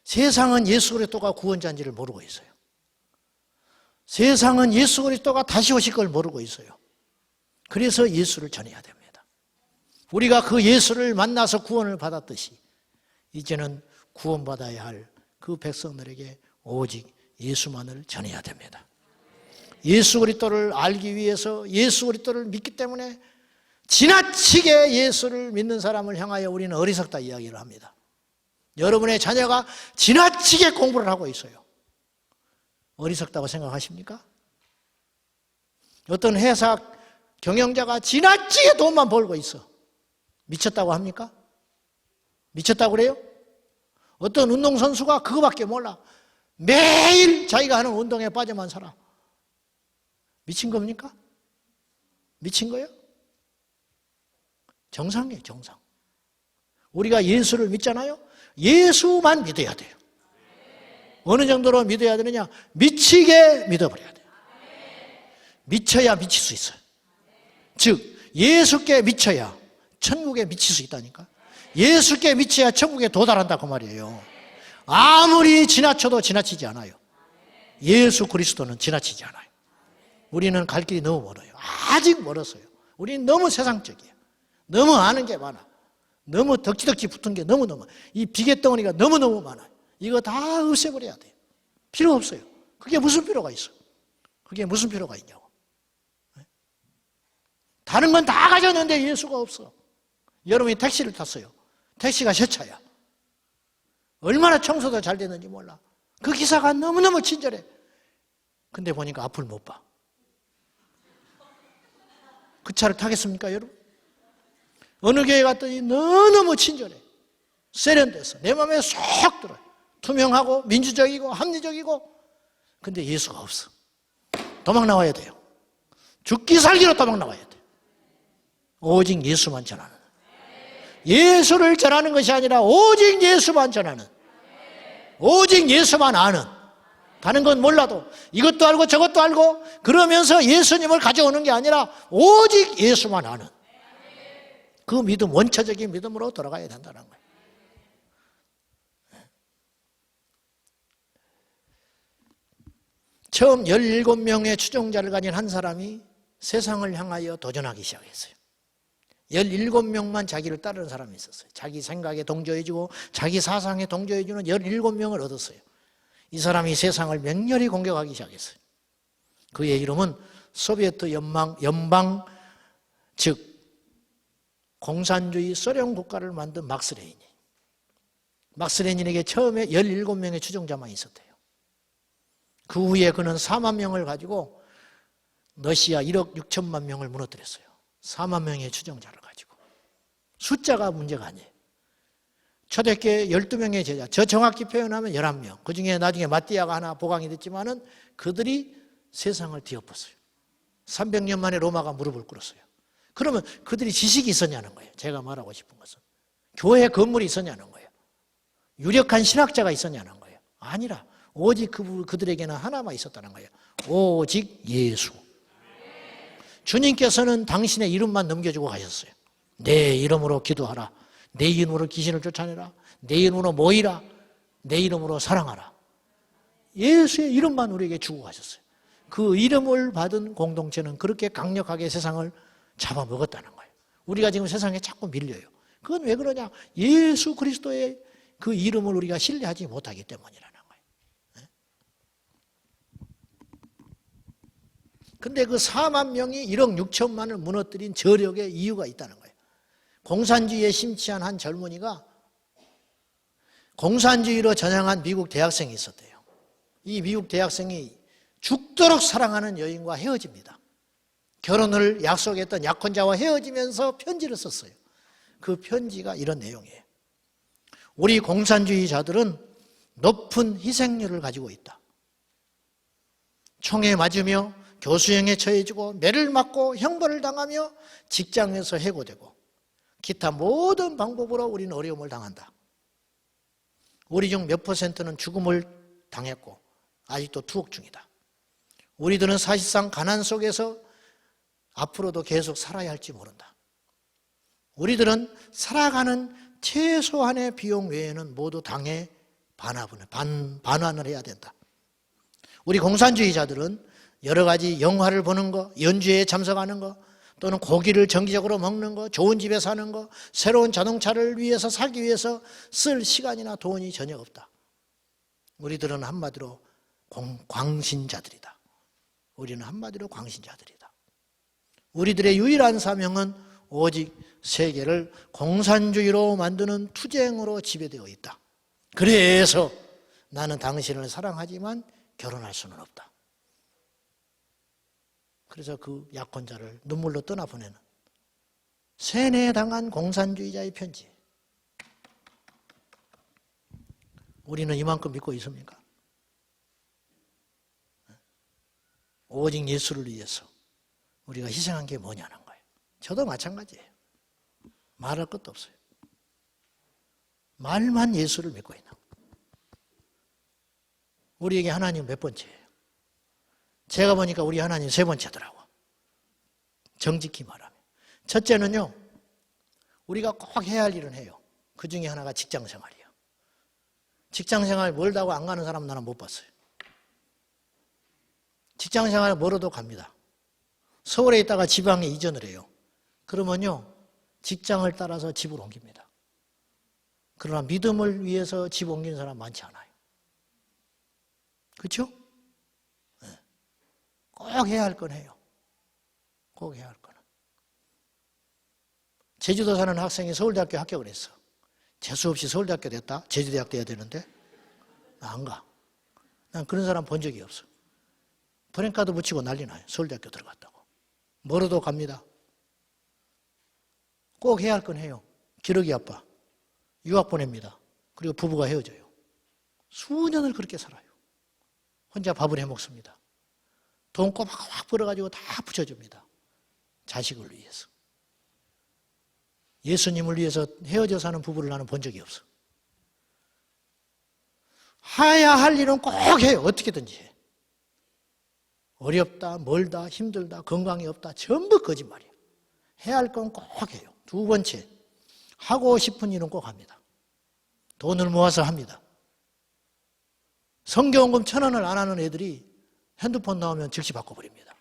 세상은 예수 그리스도가 구원자인지를 모르고 있어요. 세상은 예수 그리스도가 다시 오실 걸 모르고 있어요. 그래서 예수를 전해야 됩니다. 우리가 그 예수를 만나서 구원을 받았듯이 이제는 구원받아야 할 그 백성들에게 오직 예수만을 전해야 됩니다. 예수 그리스도를 알기 위해서 예수 그리스도를 믿기 때문에 지나치게 예수를 믿는 사람을 향하여 우리는 어리석다 이야기를 합니다. 여러분의 자녀가 지나치게 공부를 하고 있어요. 어리석다고 생각하십니까? 어떤 회사 경영자가 지나치게 돈만 벌고 있어. 미쳤다고 합니까? 미쳤다고 그래요? 어떤 운동선수가 그거밖에 몰라. 매일 자기가 하는 운동에 빠져만 살아. 미친 겁니까? 미친 거예요? 정상이에요, 정상. 우리가 예수를 믿잖아요? 예수만 믿어야 돼요. 어느 정도로 믿어야 되느냐? 미치게 믿어버려야 돼요. 미쳐야 미칠 수 있어요. 즉, 예수께 미쳐야 천국에 미칠 수 있다니까. 예수께 미쳐야 천국에 도달한다 그 말이에요. 아무리 지나쳐도 지나치지 않아요. 예수 그리스도는 지나치지 않아요. 우리는 갈 길이 너무 멀어요. 아직 멀었어요. 우리는 너무 세상적이에요. 너무 아는 게 많아. 너무 덕지덕지 붙은 게 너무너무, 이 비계덩어리가 너무너무 많아요. 이거 다 없애버려야 돼요. 필요 없어요. 그게 무슨 필요가 있어? 그게 무슨 필요가 있냐고. 다른 건 다 가졌는데 예수가 없어. 여러분이 택시를 탔어요. 택시가 새 차야. 얼마나 청소도 잘 됐는지 몰라. 그 기사가 너무너무 친절해. 근데 보니까 앞을 못 봐. 그 차를 타겠습니까, 여러분? 어느 교회 갔더니 너무 친절해. 세련돼서 내 마음에 쏙 들어요. 투명하고 민주적이고 합리적이고. 근데 예수가 없어. 도망 나와야 돼요. 죽기 살기로 도망 나와야 돼요. 오직 예수만 전하는. 예수를 전하는 것이 아니라 오직 예수만 전하는. 오직 예수만 아는. 다른 건 몰라도 이것도 알고 저것도 알고 그러면서 예수님을 가져오는 게 아니라 오직 예수만 아는. 그 믿음, 원초적인 믿음으로 돌아가야 된다는 거예요. 처음 17명의 추종자를 가진 한 사람이 세상을 향하여 도전하기 시작했어요. 17명만 자기를 따르는 사람이 있었어요. 자기 생각에 동조해주고 자기 사상에 동조해주는 17명을 얻었어요. 이 사람이 세상을 맹렬히 공격하기 시작했어요. 그의 이름은 소비에트 연방 즉 공산주의 소련 국가를 만든 막스 레닌. 막스 레닌에게 처음에 17명의 추종자만 있었대요. 그 후에 그는 4만 명을 가지고 러시아 1억 6천만 명을 무너뜨렸어요. 4만 명의 추종자를 가지고. 숫자가 문제가 아니에요. 초대교회 12명의 제자, 저 정확히 표현하면 11명. 그 중에 나중에 마띠아가 하나 보강이 됐지만은 그들이 세상을 뒤엎었어요. 300년 만에 로마가 무릎을 꿇었어요. 그러면 그들이 지식이 있었냐는 거예요. 제가 말하고 싶은 것은. 교회 건물이 있었냐는 거예요. 유력한 신학자가 있었냐는 거예요. 아니라 오직 그들에게는 하나만 있었다는 거예요. 오직 예수. 주님께서는 당신의 이름만 넘겨주고 가셨어요. 내 이름으로 기도하라. 내 이름으로 귀신을 쫓아내라. 내 이름으로 모이라. 내 이름으로 사랑하라. 예수의 이름만 우리에게 주고 가셨어요. 그 이름을 받은 공동체는 그렇게 강력하게 세상을 잡아먹었다는 거예요. 우리가 지금 세상에 자꾸 밀려요. 그건 왜 그러냐? 예수 그리스도의 그 이름을 우리가 신뢰하지 못하기 때문이라는 거예요. 근데 그 4만 명이 1억 6천만을 무너뜨린 저력의 이유가 있다는 거예요. 공산주의에 심취한 한 젊은이가 공산주의로 전향한 미국 대학생이 있었대요. 이 미국 대학생이 죽도록 사랑하는 여인과 헤어집니다. 결혼을 약속했던 약혼자와 헤어지면서 편지를 썼어요. 그 편지가 이런 내용이에요. 우리 공산주의자들은 높은 희생률을 가지고 있다. 총에 맞으며 교수형에 처해지고 매를 맞고 형벌을 당하며 직장에서 해고되고 기타 모든 방법으로 우리는 어려움을 당한다. 우리 중 몇 퍼센트는 죽음을 당했고 아직도 투옥 중이다. 우리들은 사실상 가난 속에서 앞으로도 계속 살아야 할지 모른다. 우리들은 살아가는 최소한의 비용 외에는 모두 당해 반환을 해야 된다. 우리 공산주의자들은 여러 가지 영화를 보는 거, 연주회에 참석하는 거, 또는 고기를 정기적으로 먹는 거, 좋은 집에 사는 거, 새로운 자동차를 위해서 사기 위해서 쓸 시간이나 돈이 전혀 없다. 우리들은 한마디로 광신자들이다. 우리는 한마디로 광신자들이다. 우리들의 유일한 사명은 오직 세계를 공산주의로 만드는 투쟁으로 지배되어 있다. 그래서 나는 당신을 사랑하지만 결혼할 수는 없다. 그래서 그 약혼자를 눈물로 떠나보내는 세뇌당한 공산주의자의 편지. 우리는 이만큼 믿고 있습니까? 오직 예수를 위해서 우리가 희생한 게 뭐냐는 거예요. 저도 마찬가지예요. 말할 것도 없어요. 말만 예수를 믿고 있는 거예요. 우리에게 하나님 몇 번째예요? 제가 보니까 우리 하나님 세 번째더라고. 정직히 말하면. 첫째는요, 우리가 꼭 해야 할 일은 해요. 그 중에 하나가 직장생활이에요. 직장생활 멀다고 안 가는 사람 나는 못 봤어요. 직장생활 멀어도 갑니다. 서울에 있다가 지방에 이전을 해요. 그러면요, 직장을 따라서 집을 옮깁니다. 그러나 믿음을 위해서 집 옮기는 사람 많지 않아요. 그렇죠? 네. 꼭 해야 할 건 해요. 꼭 해야 할 거는. 제주도 사는 학생이 서울대학교 합격을 했어. 재수 없이 서울대학교 됐다? 제주대학 돼야 되는데 나 안 가. 난 그런 사람 본 적이 없어. 프랭카드 붙이고 난리 나요. 서울대학교 들어갔다고. 멀어도 갑니다. 꼭 해야 할 건 해요. 기러기 아빠 유학 보냅니다. 그리고 부부가 헤어져요. 수년을 그렇게 살아요. 혼자 밥을 해 먹습니다. 돈 꼬박꼬박 벌어가지고 다 붙여줍니다. 자식을 위해서. 예수님을 위해서 헤어져 사는 부부를 나는 본 적이 없어. 해야 할 일은 꼭 해요. 어떻게든지 해. 어렵다, 멀다, 힘들다, 건강이 없다. 전부 거짓말이에요. 해야 할 건 꼭 해요. 두 번째, 하고 싶은 일은 꼭 합니다. 돈을 모아서 합니다. 성경금 1,000원을 안 하는 애들이 핸드폰 나오면 즉시 바꿔버립니다.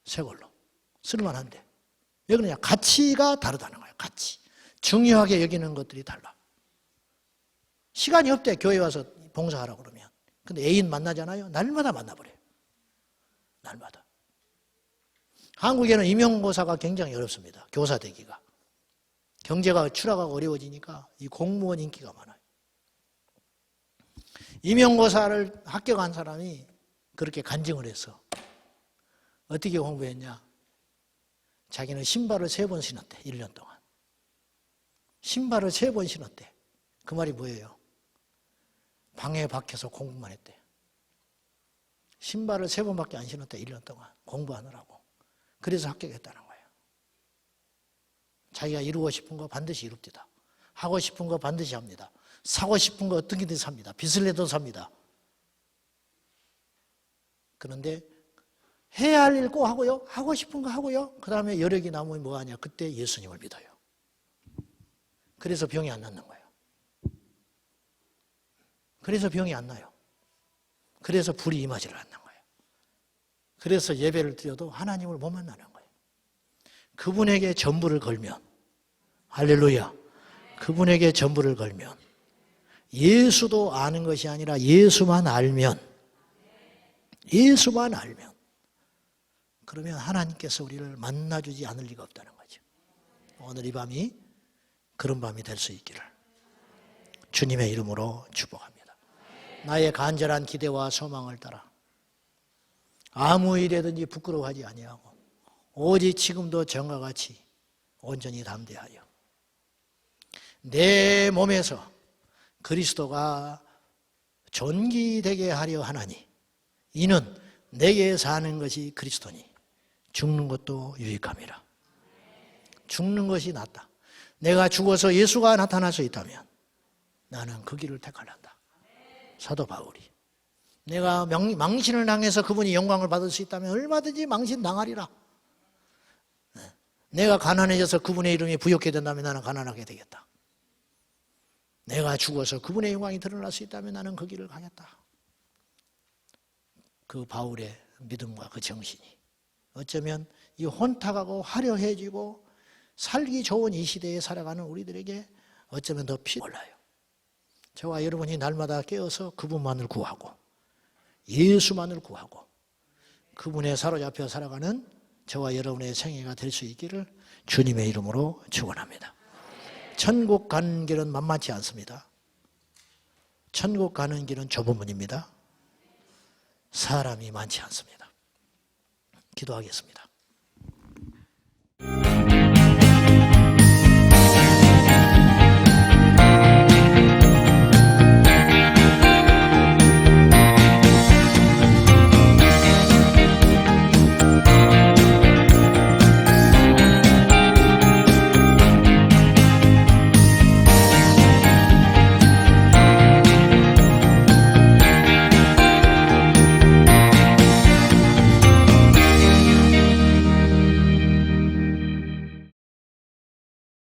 새 걸로. 쓸만한데. 왜 그러냐? 가치가 다르다는 거예요. 가치. 중요하게 여기는 것들이 달라. 시간이 없대. 교회 와서 봉사하라고 그러면. 근데 애인 만나잖아요. 날마다 만나버려요. 날마다. 한국에는 임용고사가 굉장히 어렵습니다. 교사 되기가. 경제가 추락하고 어려워지니까 이 공무원 인기가 많아요. 임용고사를 합격한 사람이 그렇게 간증을 해서 어떻게 공부했냐? 자기는 신발을 3번 신었대. 1년 동안. 신발을 3번 신었대. 그 말이 뭐예요? 방에 박혀서 공부만 했대. 신발을 3번밖에 안 신었대. 1년 동안 공부하느라고. 그래서 합격했다는 거예요. 자기가 이루고 싶은 거 반드시 이룹니다. 하고 싶은 거 반드시 합니다. 사고 싶은 거 어떻게든 삽니다. 빚을 내도 삽니다. 그런데 해야 할 일 꼭 하고요. 하고 싶은 거 하고요. 그 다음에 여력이 남으면 뭐 하냐. 그때 예수님을 믿어요. 그래서 병이 안 낫는 거예요. 그래서 병이 안 나요. 그래서 불이 임하지를 않는 거예요. 그래서 예배를 드려도 하나님을 못 만나는 거예요. 그분에게 전부를 걸면, 할렐루야. 그분에게 전부를 걸면, 예수도 아는 것이 아니라 예수만 알면, 그러면 하나님께서 우리를 만나주지 않을 리가 없다는 거죠. 오늘 이 밤이 그런 밤이 될 수 있기를 주님의 이름으로 축복합니다. 나의 간절한 기대와 소망을 따라 아무 일에든지 부끄러워하지 아니하고 오직 지금도 전과 같이 온전히 담대하여 내 몸에서 그리스도가 존귀되게 하려 하나니 이는 내게 사는 것이 그리스도니 죽는 것도 유익함이라. 죽는 것이 낫다. 내가 죽어서 예수가 나타날 수 있다면 나는 그 길을 택할란다. 사도 바울이. 내가 망신을 당해서 그분이 영광을 받을 수 있다면 얼마든지 망신 당하리라. 내가 가난해져서 그분의 이름이 부욕하게 된다면 나는 가난하게 되겠다. 내가 죽어서 그분의 영광이 드러날 수 있다면 나는 그 길을 가겠다. 그 바울의 믿음과 그 정신이 어쩌면 이 혼탁하고 화려해지고 살기 좋은 이 시대에 살아가는 우리들에게 어쩌면 더 몰라요. 저와 여러분이 날마다 깨어서 그분만을 구하고 예수만을 구하고 그분에 사로잡혀 살아가는 저와 여러분의 생애가 될 수 있기를 주님의 이름으로 축원합니다. 천국 가는 길은 만만치 않습니다. 천국 가는 길은 좁은 문입니다. 사람이 많지 않습니다. 기도하겠습니다.